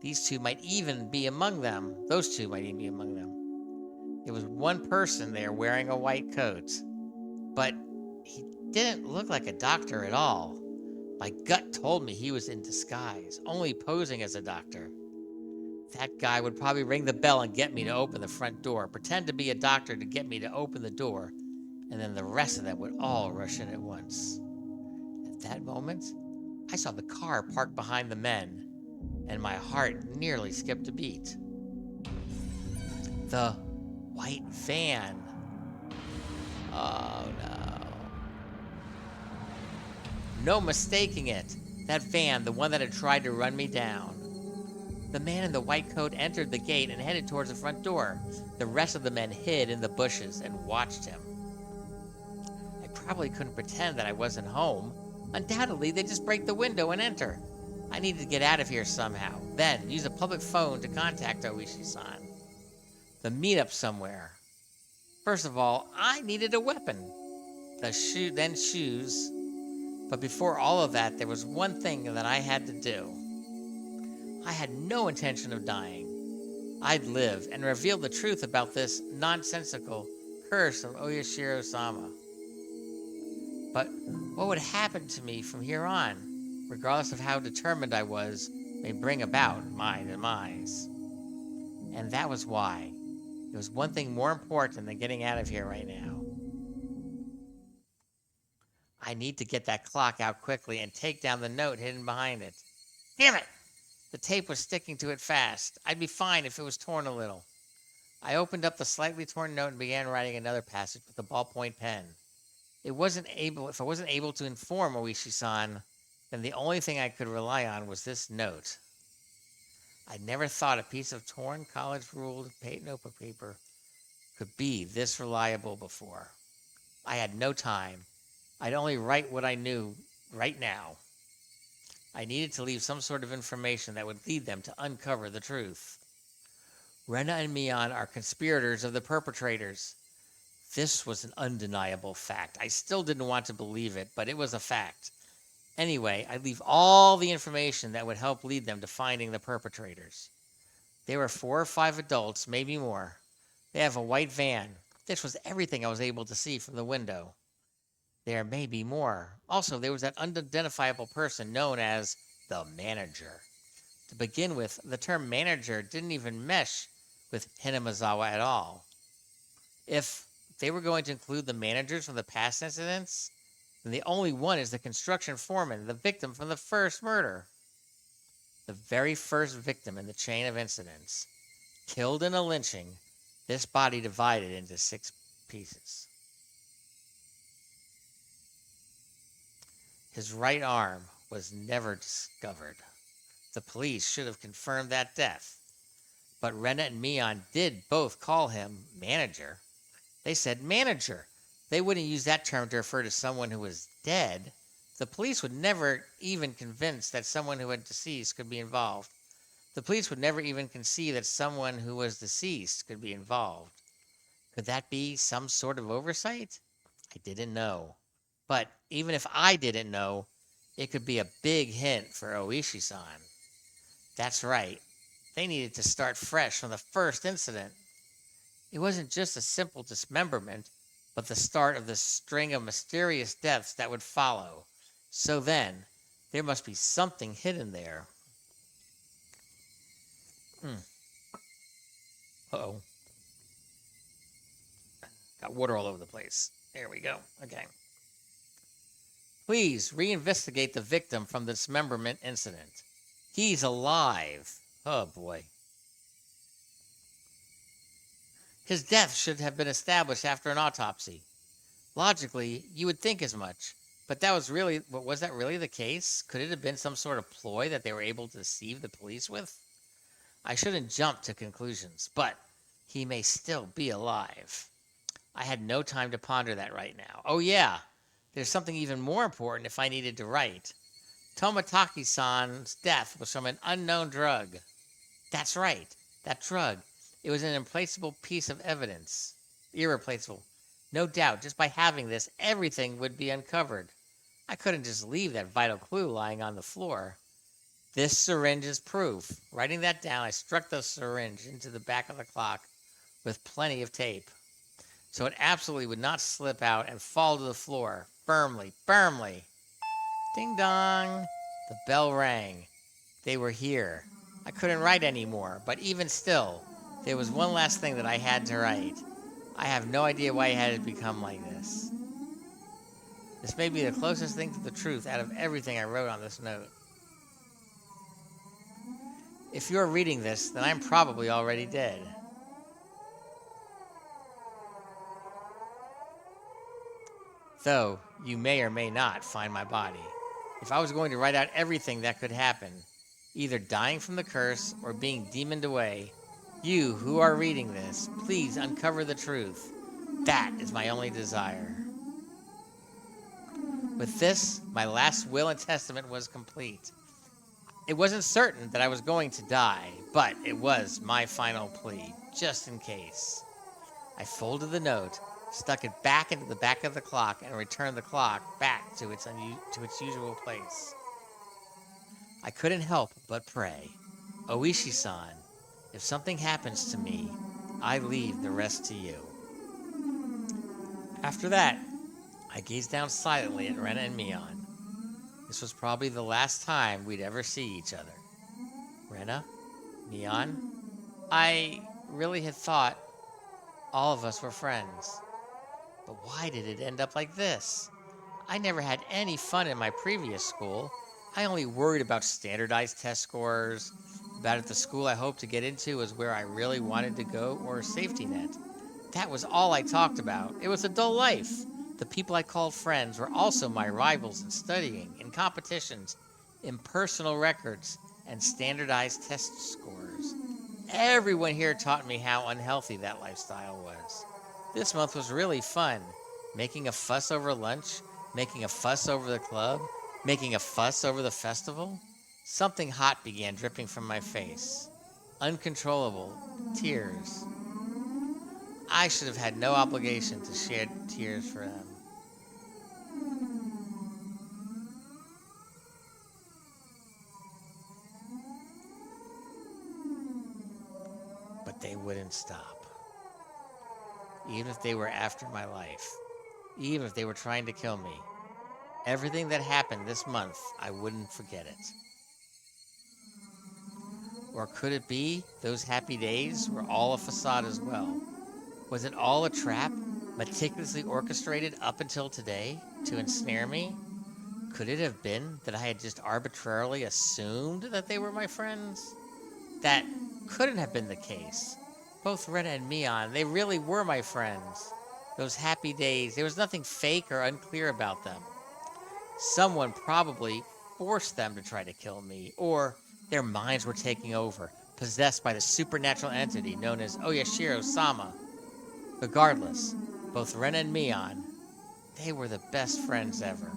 Those 2 might even be among them. There was one person there wearing a white coat, but he didn't look like a doctor at all. My gut told me he was in disguise, only posing as a doctor. That guy would probably ring the bell and get me to open the front door, pretend to be a doctor to get me to open the door, and then the rest of them would all rush in at once. At that moment, I saw the car parked behind the men, and my heart nearly skipped a beat. The white van. Oh no. No mistaking it. That van, the one that had tried to run me down. The man in the white coat entered the gate and headed towards the front door. The rest of the men hid in the bushes and watched him. I probably couldn't pretend that I wasn't home. Undoubtedly, they'd just break the window and enter. I needed to get out of here somehow, then use a public phone to contact Oishi-san. The meetup somewhere. First of all, I needed a weapon. Then shoes. But before all of that, there was one thing that I had to do. I had no intention of dying. I'd live and reveal the truth about this nonsensical curse of Oyashiro-sama. But what would happen to me from here on, regardless of how determined I was, may bring about my demise. And that was why. There was one thing more important than getting out of here right now. I need to get that clock out quickly and take down the note hidden behind it. Damn it! The tape was sticking to it fast. I'd be fine if it was torn a little. I opened up the slightly torn note and began writing another passage with a ballpoint pen. If I wasn't able to inform Oishi-san, then the only thing I could rely on was this note. I'd never thought a piece of torn college-ruled notebook paper could be this reliable before. I had no time. I'd only write what I knew right now. I needed to leave some sort of information that would lead them to uncover the truth. Rena and Mion are conspirators of the perpetrators. This was an undeniable fact. I still didn't want to believe it, but it was a fact. Anyway, I'd leave all the information that would help lead them to finding the perpetrators. There were 4 or 5 adults, maybe more. They have a white van. This was everything I was able to see from the window. There may be more. Also, there was that unidentifiable person known as the manager. To begin with, the term manager didn't even mesh with Hinamizawa at all. If they were going to include the managers from the past incidents, then the only one is the construction foreman, the victim from the first murder. The very first victim in the chain of incidents. Killed in a lynching, this body divided into 6 pieces. His right arm was never discovered. The police should have confirmed that death. But Rena and Mion did both call him manager. They said manager. They wouldn't use that term to refer to someone who was dead. The police would never even convince that someone who had deceased could be involved. The police would never even conceive that someone who was deceased could be involved. Could that be some sort of oversight? I didn't know. But even if I didn't know, it could be a big hint for Oishi-san. That's right. They needed to start fresh from the first incident. It wasn't just a simple dismemberment, but the start of the string of mysterious deaths that would follow. So then, there must be something hidden there. Uh-oh. Got water all over the place. There we go. Okay. Please reinvestigate the victim from the dismemberment incident. He's alive. Oh boy. His death should have been established after an autopsy. Logically, you would think as much. But was that really the case? Could it have been some sort of ploy that they were able to deceive the police with? I shouldn't jump to conclusions, but he may still be alive. I had no time to ponder that right now. Oh yeah, there's something even more important if I needed to write. Tomataki-san's death was from an unknown drug. That's right, that drug. It was an irreplaceable piece of evidence. Irreplaceable. No doubt, just by having this, everything would be uncovered. I couldn't just leave that vital clue lying on the floor. This syringe is proof. Writing that down, I struck the syringe into the back of the clock with plenty of tape, so it absolutely would not slip out and fall to the floor. Firmly, firmly. Ding dong. The bell rang. They were here. I couldn't write anymore, but even still, there was one last thing that I had to write. I have no idea why it had to become like this. This may be the closest thing to the truth out of everything I wrote on this note. If you're reading this, then I'm probably already dead. Though you may or may not find my body. If I was going to write out everything that could happen, either dying from the curse or being demoned away, you who are reading this, please uncover the truth. That is my only desire. With this, my last will and testament was complete. It wasn't certain that I was going to die, but it was my final plea, just in case. I folded the note, stuck it back into the back of the clock, and returned the clock back to its usual place. I couldn't help but pray. Oishi-san, if something happens to me, I leave the rest to you. After that, I gazed down silently at Rena and Mion. This was probably the last time we'd ever see each other. Rena? Mion? I really had thought all of us were friends. But why did it end up like this? I never had any fun in my previous school. I only worried about standardized test scores, about if the school I hoped to get into was where I really wanted to go, or a safety net. That was all I talked about. It was a dull life. The people I called friends were also my rivals in studying, in competitions, in personal records, and standardized test scores. Everyone here taught me how unhealthy that lifestyle was. This month was really fun. Making a fuss over lunch, making a fuss over the club, making a fuss over the festival. Something hot began dripping from my face. Uncontrollable tears. I should have had no obligation to shed tears for them. But they wouldn't stop. Even if they were after my life. Even if they were trying to kill me. Everything that happened this month, I wouldn't forget it. Or could it be those happy days were all a facade as well? Was it all a trap, meticulously orchestrated up until today to ensnare me? Could it have been that I had just arbitrarily assumed that they were my friends? That couldn't have been the case. Both Rena and Mion, they really were my friends. Those happy days, there was nothing fake or unclear about them. Someone probably forced them to try to kill me, or Their minds were taking over, possessed by the supernatural entity known as Oyashiro-sama. Regardless, both Ren and Mion, they were the best friends ever.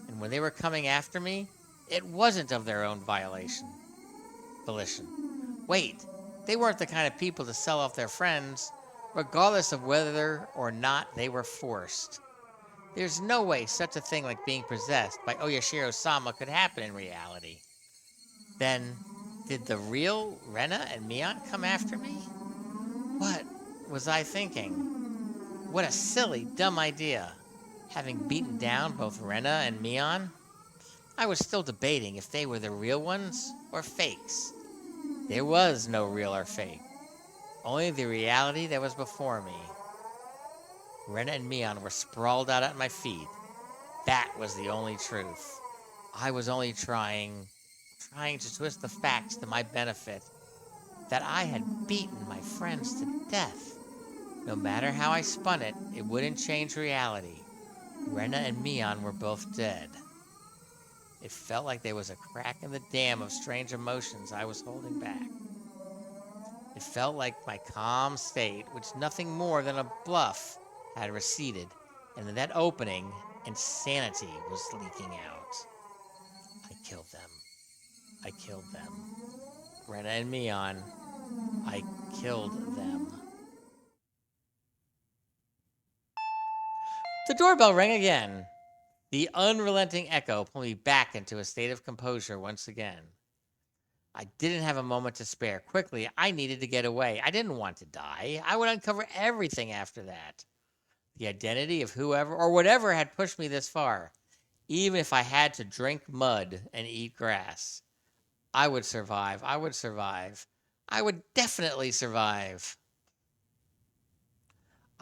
And when they were coming after me, it wasn't of their own volition. Wait, they weren't the kind of people to sell off their friends, regardless of whether or not they were forced. There's no way such a thing like being possessed by Oyashiro-sama could happen in reality. Then, did the real Rena and Mion come after me? What was I thinking? What a silly, dumb idea. Having beaten down both Rena and Mion, I was still debating if they were the real ones or fakes. There was no real or fake, only the reality that was before me. Rena and Mion were sprawled out at my feet. That was the only truth. I was only trying to twist the facts to my benefit, that I had beaten my friends to death. No matter how I spun it, it wouldn't change reality. Rena and Mion were both dead. It felt like there was a crack in the dam of strange emotions I was holding back. It felt like my calm state, which nothing more than a bluff, had receded, and in that opening, insanity was leaking out. I killed them. I killed them. Rena and Mion, I killed them. The doorbell rang again. The unrelenting echo pulled me back into a state of composure once again. I didn't have a moment to spare. Quickly, I needed to get away. I didn't want to die. I would uncover everything after that. The identity of whoever or whatever had pushed me this far. Even if I had to drink mud and eat grass, I would survive. I would survive. I would definitely survive.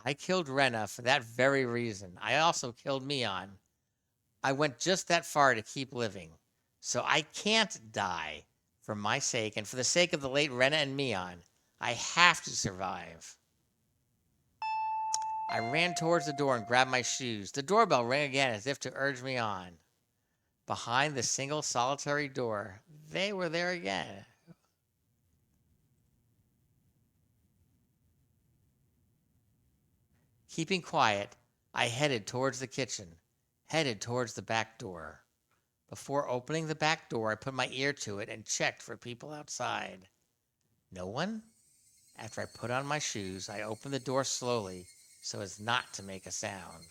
I killed Rena for that very reason. I also killed Mion. I went just that far to keep living. So I can't die. For my sake and for the sake of the late Rena and Mion, I have to survive. I ran towards the door and grabbed my shoes. The doorbell rang again as if to urge me on. Behind the single solitary door, they were there again. Keeping quiet, I headed towards the kitchen, headed towards the back door. Before opening the back door, I put my ear to it and checked for people outside. No one? After I put on my shoes, I opened the door slowly so as not to make a sound.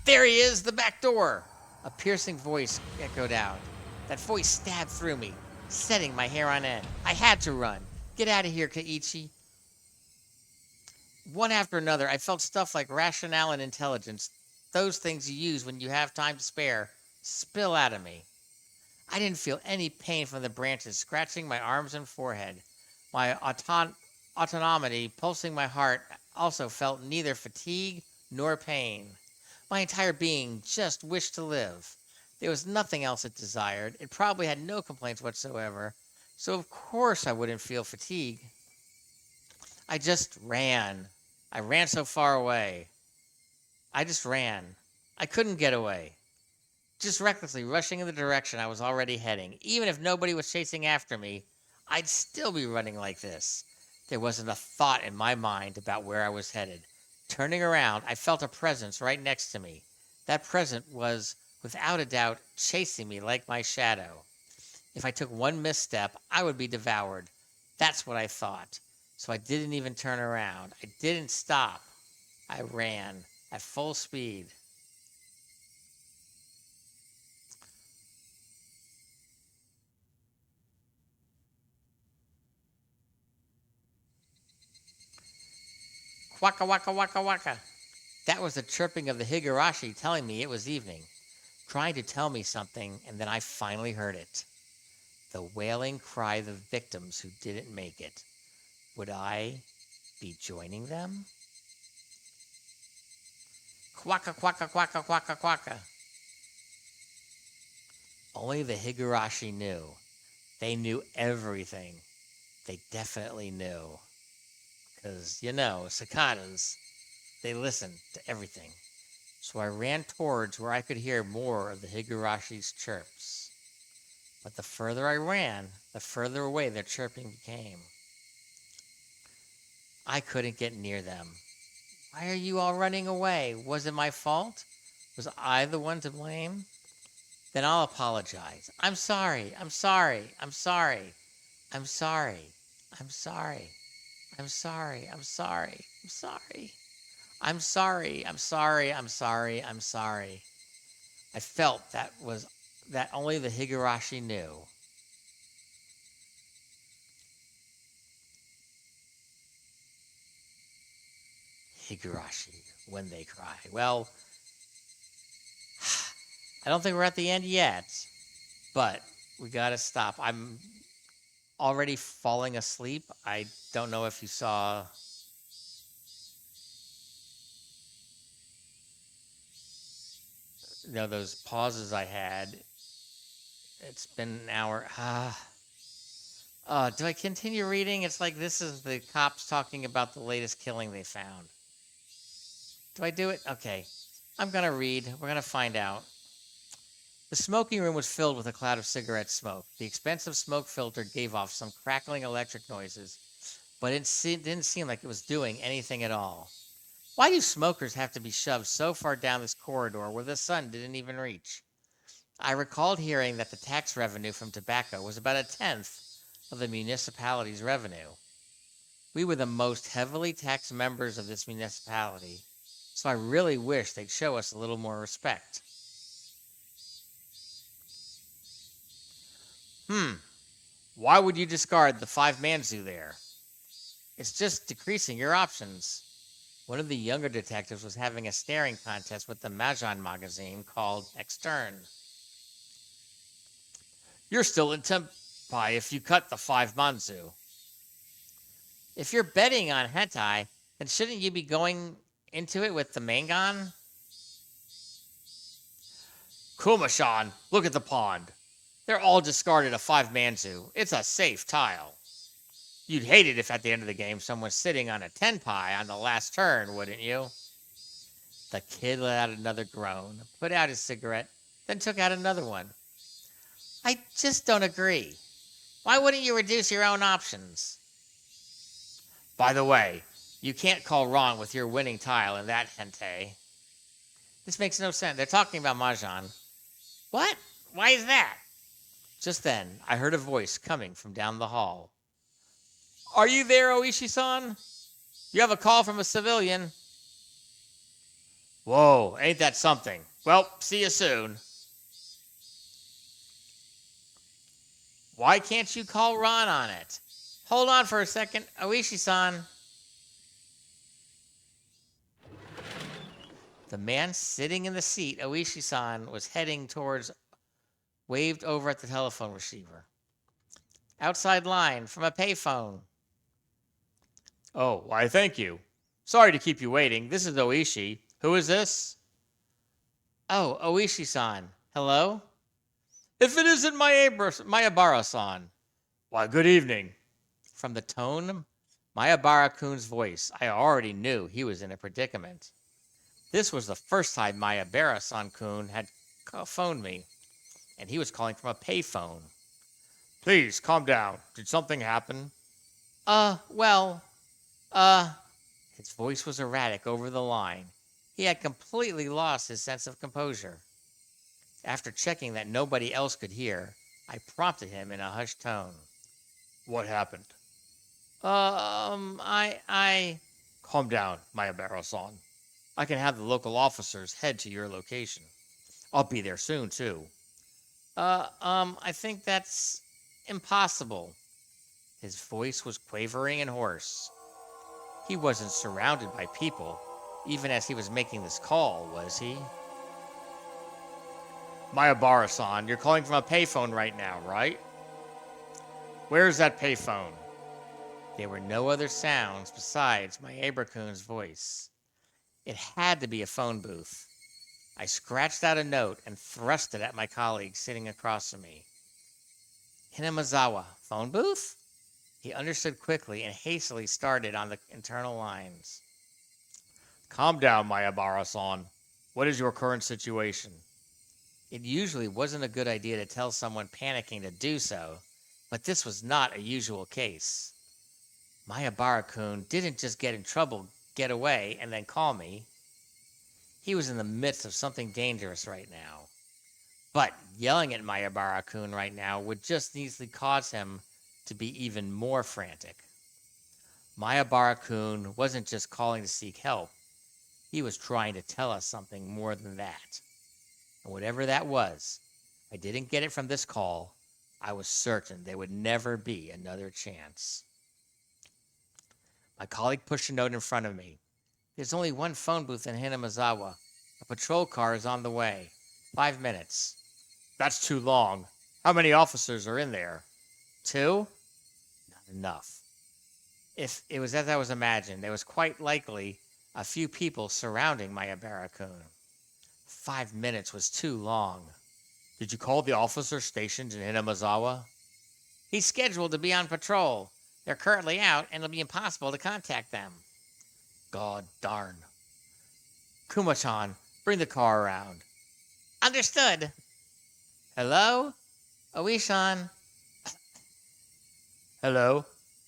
There he is, the back door! A piercing voice echoed out. That voice stabbed through me, setting my hair on end. I had to run. Get out of here, Keiichi. One after another, I felt stuff like rationale and intelligence, those things you use when you have time to spare, spill out of me. I didn't feel any pain from the branches scratching my arms and forehead. My autonomy pulsing my heart also felt neither fatigue nor pain. My entire being just wished to live. There was nothing else it desired. It probably had no complaints whatsoever, so of course I wouldn't feel fatigue. I just ran. I ran so far away. I just ran. I couldn't get away. Just recklessly rushing in the direction I was already heading. Even if nobody was chasing after me, I'd still be running like this. There wasn't a thought in my mind about where I was headed. Turning around, I felt a presence right next to me. That presence was, without a doubt, chasing me like my shadow. If I took one misstep, I would be devoured. That's what I thought. So I didn't even turn around. I didn't stop. I ran at full speed. Waka waka waka waka. That was the chirping of the Higurashi telling me it was evening, trying to tell me something, and then I finally heard it. The wailing cry of the victims who didn't make it. Would I be joining them? Quacka quacka quacka quacka quacka. Only the Higurashi knew. They knew everything. They definitely knew. Because, cicadas, they listen to everything. So I ran towards where I could hear more of the Higurashi's chirps. But the further I ran, the further away their chirping became. I couldn't get near them. Why are you all running away? Was it my fault? Was I the one to blame? Then I'll apologize. I'm sorry. I'm sorry. I'm sorry. I'm sorry. I'm sorry. I'm sorry. I'm sorry. I'm sorry. I'm sorry. I'm sorry. I'm sorry. I'm sorry. I felt that only the Higurashi knew. Higurashi, when they cry. Well, I don't think we're at the end yet, but we gotta stop. I'm already falling asleep. I don't know if you saw those pauses I had. It's been an hour. Do I continue reading? It's like this is the cops talking about the latest killing they found. Do I do it? Okay. I'm going to read. We're going to find out. The smoking room was filled with a cloud of cigarette smoke. The expensive smoke filter gave off some crackling electric noises, but it didn't seem like it was doing anything at all. Why do smokers have to be shoved so far down this corridor where the sun didn't even reach? I recalled hearing that the tax revenue from tobacco was about 1/10 of the municipality's revenue. We were the most heavily taxed members of this municipality, so I really wish they'd show us a little more respect. Why would you discard the 5-man zoo there? It's just decreasing your options. One of the younger detectives was having a staring contest with the Mahjong magazine called Extern. You're still in Tempai if you cut the 5-man zoo. If you're betting on hentai, then shouldn't you be going into it with the mangan? Kumashan, look at the pond. They're all discarded a 5-man zoo. It's a safe tile. You'd hate it if at the end of the game someone's sitting on a tenpai on the last turn, wouldn't you? The kid let out another groan, put out his cigarette, then took out another one. I just don't agree. Why wouldn't you reduce your own options? By the way, you can't call wrong with your winning tile in that hentai. This makes no sense. They're talking about Mahjong. What? Why is that? Just then, I heard a voice coming from down the hall. Are you there, Oishi-san? You have a call from a civilian. Whoa, ain't that something? Well, see you soon. Why can't you call Ron on it? Hold on for a second, Oishi-san. The man sitting in the seat Oishi-san was heading towards waved over at the telephone receiver. Outside line from a payphone. Oh, why, thank you. Sorry to keep you waiting. This is Oishi. Who is this? Oh, Oishi-san. Hello? If it isn't Mayabara-san. Why, good evening. From the tone Mayabara-kun's voice, I already knew he was in a predicament. This was the first time Mayabara-san-kun had phoned me, and he was calling from a payphone. Please, calm down. Did something happen? Well, His voice was erratic over the line. He had completely lost his sense of composure. After checking that nobody else could hear, I prompted him in a hushed tone. What happened? I... Calm down, Mayabara-san. I can have the local officers head to your location. I'll be there soon, too. I think that's impossible. His voice was quavering and hoarse. He wasn't surrounded by people, even as he was making this call, was he? Mayabara-san, you're calling from a payphone right now, right? Where's that payphone? There were no other sounds besides Mayabara-kun's voice. It had to be a phone booth. I scratched out a note and thrust it at my colleague sitting across from me. Hinamazawa, phone booth? He understood quickly and hastily started on the internal lines. Calm down, Mayabara-san. What is your current situation? It usually wasn't a good idea to tell someone panicking to do so, but this was not a usual case. Mayabara-kun didn't just get in trouble, get away, and then call me. He was in the midst of something dangerous right now. But yelling at Mayabara-kun right now would just easily cause him to be even more frantic. Mayabara-kun wasn't just calling to seek help. He was trying to tell us something more than that. And whatever that was, if I didn't get it from this call, I was certain there would never be another chance. My colleague pushed a note in front of me. There's only one phone booth in Hinamazawa. A patrol car is on the way. 5 minutes. That's too long. How many officers are in there? 2? Not enough. If it was as I was imagining, there was quite likely a few people surrounding Mayabara-kun. 5 minutes was too long. Did you call the officer stationed in Hinamazawa? He's scheduled to be on patrol. They're currently out, and it'll be impossible to contact them. God darn. Kuma-chan, bring the car around. Understood. Hello? Oe-san. Hello?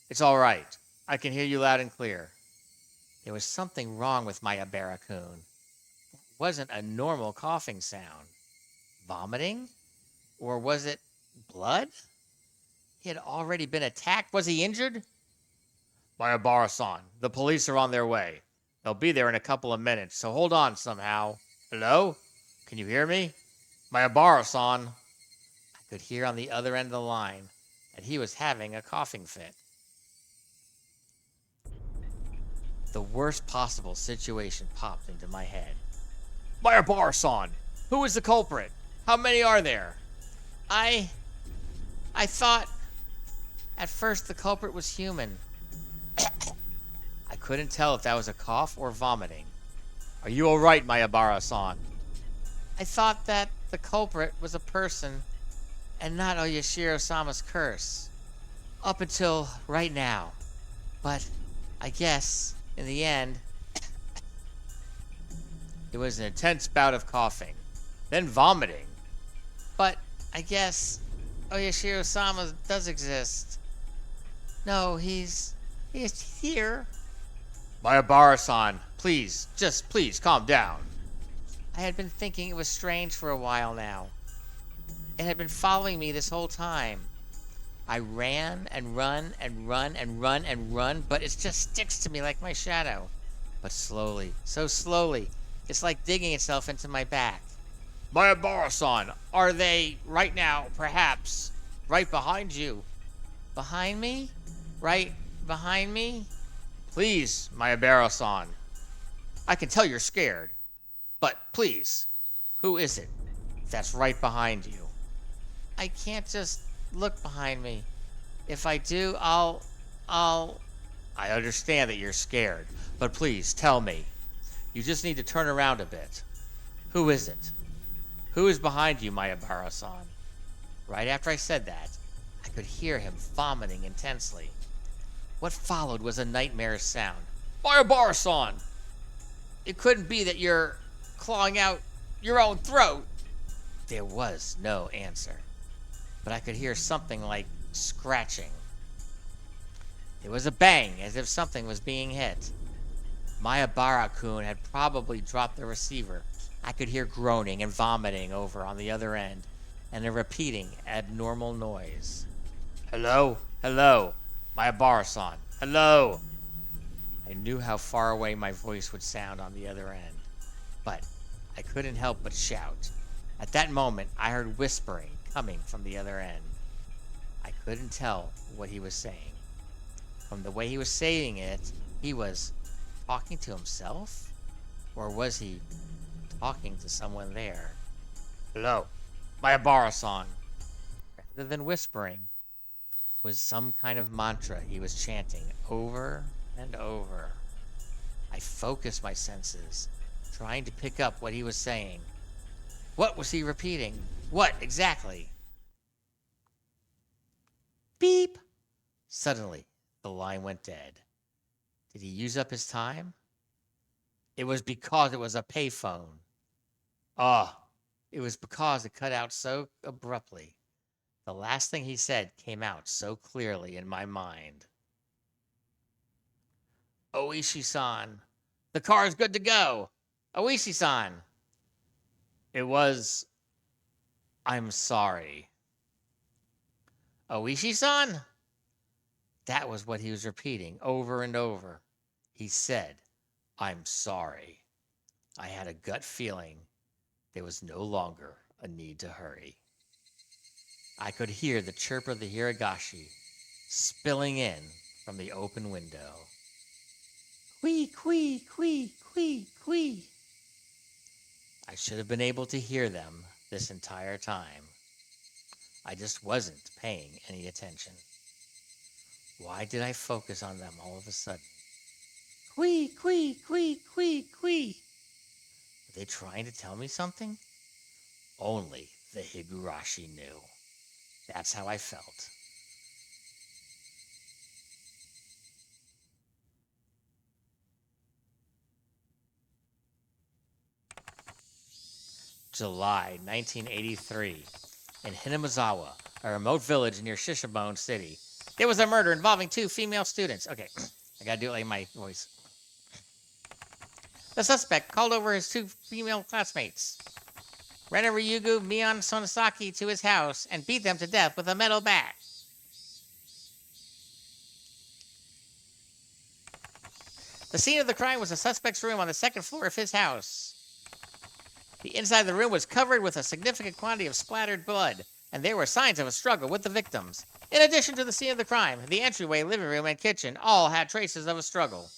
It's all right. I can hear you loud and clear. There was something wrong with Mayabara-kun. That wasn't a normal coughing sound. Vomiting? Or was it blood? He had already been attacked. Was he injured? Mayabara-san, the police are on their way. They'll be there in a couple of minutes, so hold on somehow. Hello? Can you hear me? Mayabara-san. I could hear on the other end of the line that he was having a coughing fit. The worst possible situation popped into my head. Mayabara-san, who is the culprit? How many are there? I thought at first the culprit was human. I couldn't tell if that was a cough or vomiting. Are you all right, Mayabara-san? I thought that the culprit was a person and not Oyashiro-sama's curse. Up until right now. But I guess, in the end, it was an intense bout of coughing, then vomiting. But I guess Oyashiro-sama does exist. No, he's here. Mayabara-san, please calm down. I had been thinking it was strange for a while now. It had been following me this whole time. I ran and run and run and run and run, but it just sticks to me like my shadow. But slowly, so slowly, it's like digging itself into my back. Mayabara-san, are they, right now, perhaps, right behind you? Behind me? Right behind me? Please, Mayabara-san. I can tell you're scared. But please, who is it that's right behind you? I can't just look behind me. If I do, I'll... I understand that you're scared, but please, tell me. You just need to turn around a bit. Who is it? Who is behind you, Mayabara-san? Right after I said that, I could hear him vomiting intensely. What followed was a nightmarish sound. Mayabara-san! It couldn't be that you're clawing out your own throat. There was no answer, but I could hear something like scratching. There was a bang, as if something was being hit. Mayabara-kun had probably dropped the receiver. I could hear groaning and vomiting over on the other end, and a repeating, abnormal noise. Hello? Hello? Mayabara-san? Hello? I knew how far away my voice would sound on the other end, but I couldn't help but shout. At that moment, I heard whispering coming from the other end. I couldn't tell what he was saying. From the way he was saying it, he was talking to himself? Or was he talking to someone there? Hello, Mayabara-san. Rather than whispering, was some kind of mantra he was chanting over and over. I focused my senses, trying to pick up what he was saying. What was he repeating? What exactly? Beep! Suddenly, the line went dead. Did he use up his time? It was because it was a payphone. It was because it cut out so abruptly. The last thing he said came out so clearly in my mind. Oishi-san, the car's good to go. Oishi-san. It was, I'm sorry. Oishi-san? That was what he was repeating over and over. He said, I'm sorry. I had a gut feeling there was no longer a need to hurry. I could hear the chirp of the Higurashi spilling in from the open window. Quee, quee, quee, quee, quee. I should have been able to hear them this entire time. I just wasn't paying any attention. Why did I focus on them all of a sudden? Quee, quee, quee, quee, quee. Were they trying to tell me something? Only the Higurashi knew. That's how I felt. July 1983. In Hinamizawa, a remote village near Shishibone City, there was a murder involving 2 female students. Okay, I gotta do it like my voice. The suspect called over his 2 female classmates, Rena Ryugu, Mion Sonosaki, to his house and beat them to death with a metal bat. The scene of the crime was the suspect's room on the 2nd floor of his house. The inside of the room was covered with a significant quantity of splattered blood, and there were signs of a struggle with the victims. In addition to the scene of the crime, the entryway, living room, and kitchen all had traces of a struggle.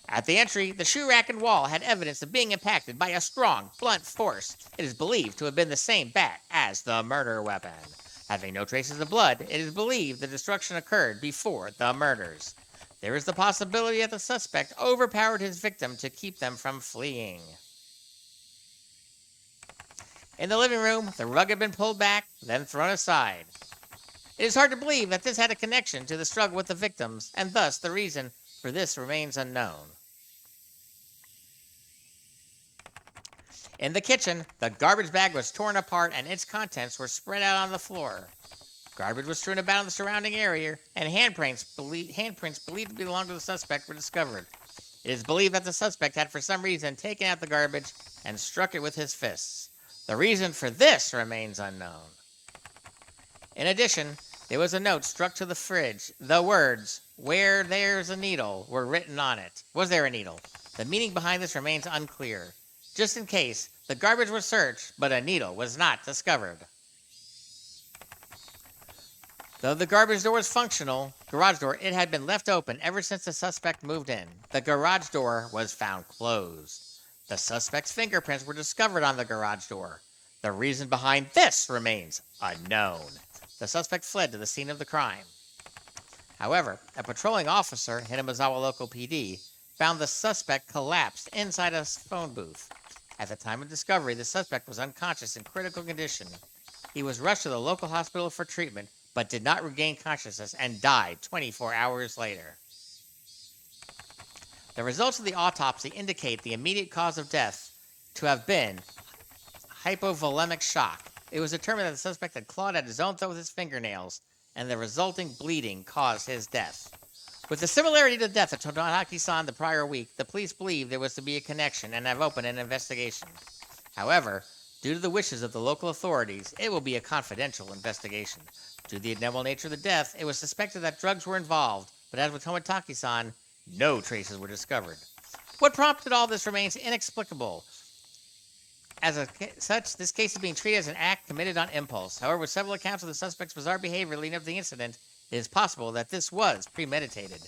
At the entry, the shoe rack and wall had evidence of being impacted by a strong, blunt force. It is believed to have been the same bat as the murder weapon. Having no traces of blood, it is believed the destruction occurred before the murders. There is the possibility that the suspect overpowered his victim to keep them from fleeing. In the living room, the rug had been pulled back, then thrown aside. It is hard to believe that this had a connection to the struggle with the victims, and thus the reason for this remains unknown. In the kitchen, the garbage bag was torn apart and its contents were spread out on the floor. Garbage was strewn about in the surrounding area, and handprints believed to belong to the suspect were discovered. It is believed that the suspect had for some reason taken out the garbage and struck it with his fists. The reason for this remains unknown. In addition, there was a note struck to the fridge. The words, "Where there's a needle," were written on it. Was there a needle? The meaning behind this remains unclear. Just in case, the garbage was searched, but a needle was not discovered. Though the garbage door was functional, garage door, it had been left open ever since the suspect moved in. The garage door was found closed. The suspect's fingerprints were discovered on the garage door. The reason behind this remains unknown. The suspect fled to the scene of the crime. However, a patrolling officer, Hinamizawa Local PD, found the suspect collapsed inside a phone booth. At the time of discovery, the suspect was unconscious in critical condition. He was rushed to the local hospital for treatment, but did not regain consciousness and died 24 hours later. The results of the autopsy indicate the immediate cause of death to have been hypovolemic shock. It was determined that the suspect had clawed at his own throat with his fingernails, and the resulting bleeding caused his death. With the similarity to the death of Todaki-san the prior week, the police believed there was to be a connection and have opened an investigation. However, due to the wishes of the local authorities, it will be a confidential investigation. Due to the abnormal nature of the death, it was suspected that drugs were involved, but as with Tomitaki-san, no traces were discovered. What prompted all this remains inexplicable. As such, this case is being treated as an act committed on impulse. However, with several accounts of the suspect's bizarre behavior leading up to the incident, it is possible that this was premeditated.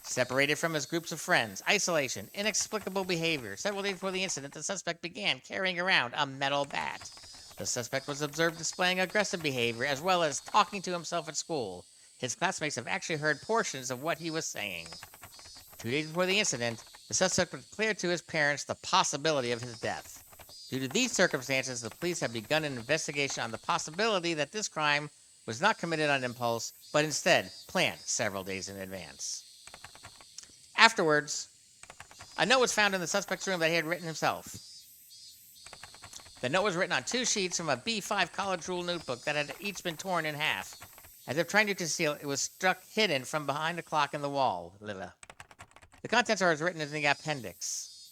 Separated from his groups of friends, isolation, inexplicable behavior. Several days before the incident, the suspect began carrying around a metal bat. The suspect was observed displaying aggressive behavior as well as talking to himself at school. His classmates have actually heard portions of what he was saying. 2 days before the incident, the suspect declared to his parents the possibility of his death. Due to these circumstances, the police have begun an investigation on the possibility that this crime was not committed on impulse, but instead planned several days in advance. Afterwards, A note was found in the suspect's room that he had written himself. The note was written on 2 sheets from a B5 college rule notebook that had each been torn in half. As if trying to conceal, it was stuck hidden from behind a clock in the wall. The contents are as written in the appendix.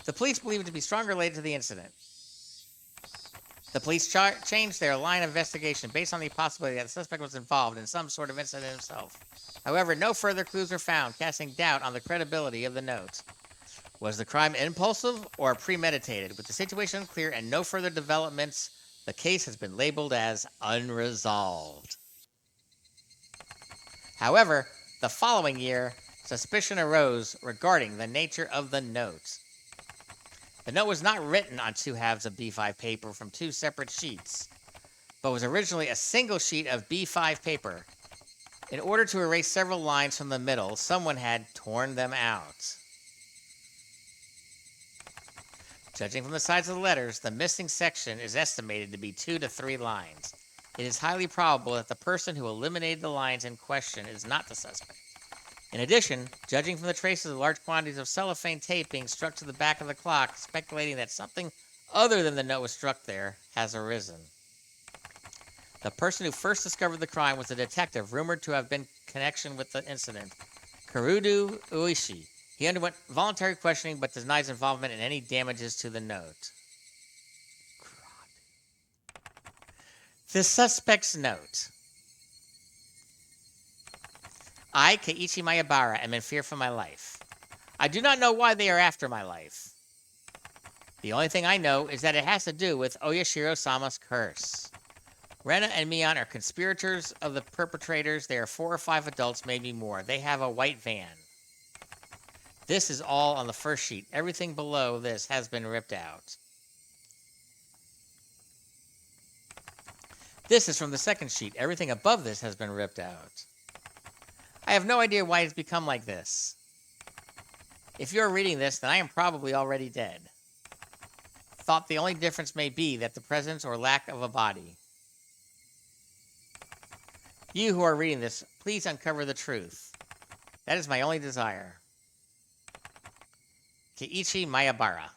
The police believe it to be strongly related to the incident. The police changed their line of investigation based on the possibility that the suspect was involved in some sort of incident himself. However, no further clues were found, casting doubt on the credibility of the note. Was the crime impulsive or premeditated? With the situation unclear and no further developments, the case has been labeled as unresolved. However, the following year, suspicion arose regarding the nature of the note. The note was not written on 2 halves of B5 paper from 2 separate sheets, but was originally a single sheet of B5 paper. In order to erase several lines from the middle, someone had torn them out. Judging from the size of the letters, the missing section is estimated to be 2 to 3 lines. It is highly probable that the person who eliminated the lines in question is not the suspect. In addition, judging from the traces of large quantities of cellophane tape being struck to the back of the clock, speculating that something other than the note was struck there has arisen. The person who first discovered the crime was a detective rumored to have been in connection with the incident, Karudu Uishi. He underwent voluntary questioning but denies involvement in any damages to the note. The suspect's note. I, Keiichi Mayabara, am in fear for my life. I do not know why they are after my life. The only thing I know is that it has to do with Oyashiro-sama's curse. Rena and Mion are conspirators of the perpetrators. They are 4 or 5 adults, maybe more. They have a white van. This is all on the first sheet. Everything below this has been ripped out. This is from the second sheet. Everything above this has been ripped out. I have no idea why it's become like this. If you're reading this, then I am probably already dead. Thought the only difference may be that the presence or lack of a body. You who are reading this, please uncover the truth. That is my only desire. Keiichi Mayabara.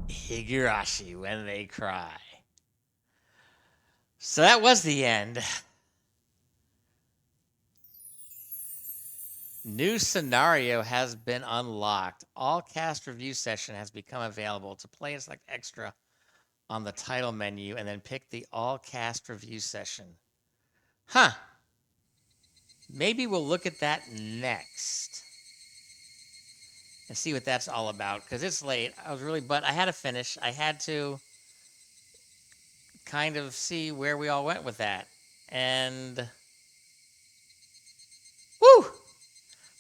Higurashi when they cry. So that was the end. New scenario has been unlocked. All cast review session has become available. To play and select extra on the title menu and then pick the all cast review session. Huh. Maybe we'll look at that next and see what that's all about, because it's late. But I had to finish. I had to kind of see where we all went with that. And woo!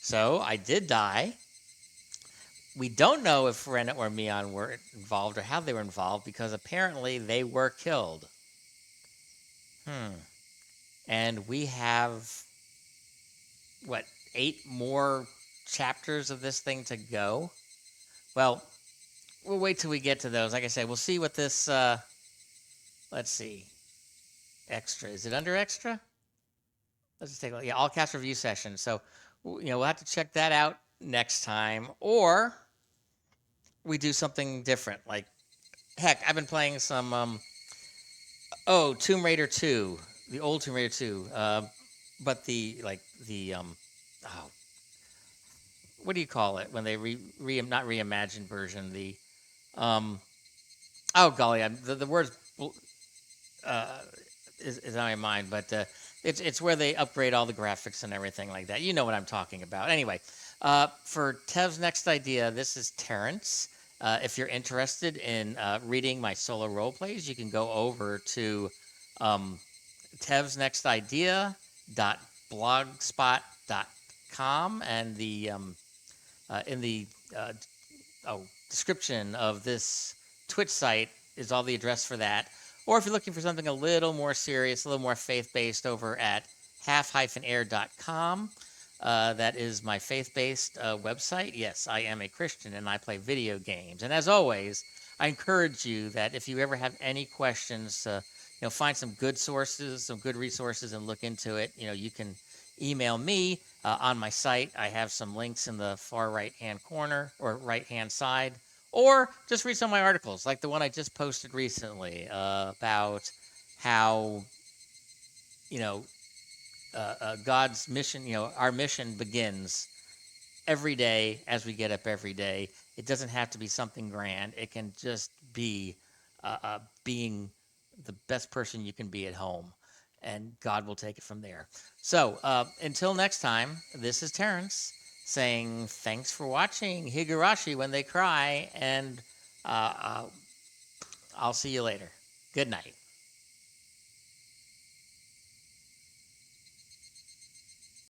So I did die. We don't know if Rena or Mion were involved or how they were involved, because apparently they were killed. And we have, 8 more chapters of this thing to go? Well, we'll wait till we get to those. Like I said, we'll see what this, let's see. Extra. Is it under extra? Let's just take a look. Yeah, all cast review session. So, we'll have to check that out next time. Or we do something different. Like, heck, I've been playing some, Tomb Raider 2. The old Tomb Raider 2. But what do you call it when they not reimagined version? The, oh golly, the words is on my mind, but it's where they upgrade all the graphics and everything like that. You know what I'm talking about. Anyway, for Tev's next idea, this is Terrence. If you're interested in reading my solo role plays, you can go over to Tev's Next Idea.blogspot.com, and in the description of this Twitch site is all the address for that. Or if you're looking for something a little more serious, a little more faith-based, over at half-air.com. That is my faith-based website. Yes, I am a Christian and I play video games. And as always, I encourage you that if you ever have any questions, find some good sources, some good resources, and look into it. You can email me on my site. I have some links in the far right-hand corner or right-hand side, or just read some of my articles, like the one I just posted recently about how you know God's mission, our mission begins every day as we get up every day. It doesn't have to be something grand. It can just be being the best person you can be at home, and God will take it from there. So until next time, this is Terrence saying thanks for watching Higurashi when they cry, and uh, uh, I'll see you later. Good night.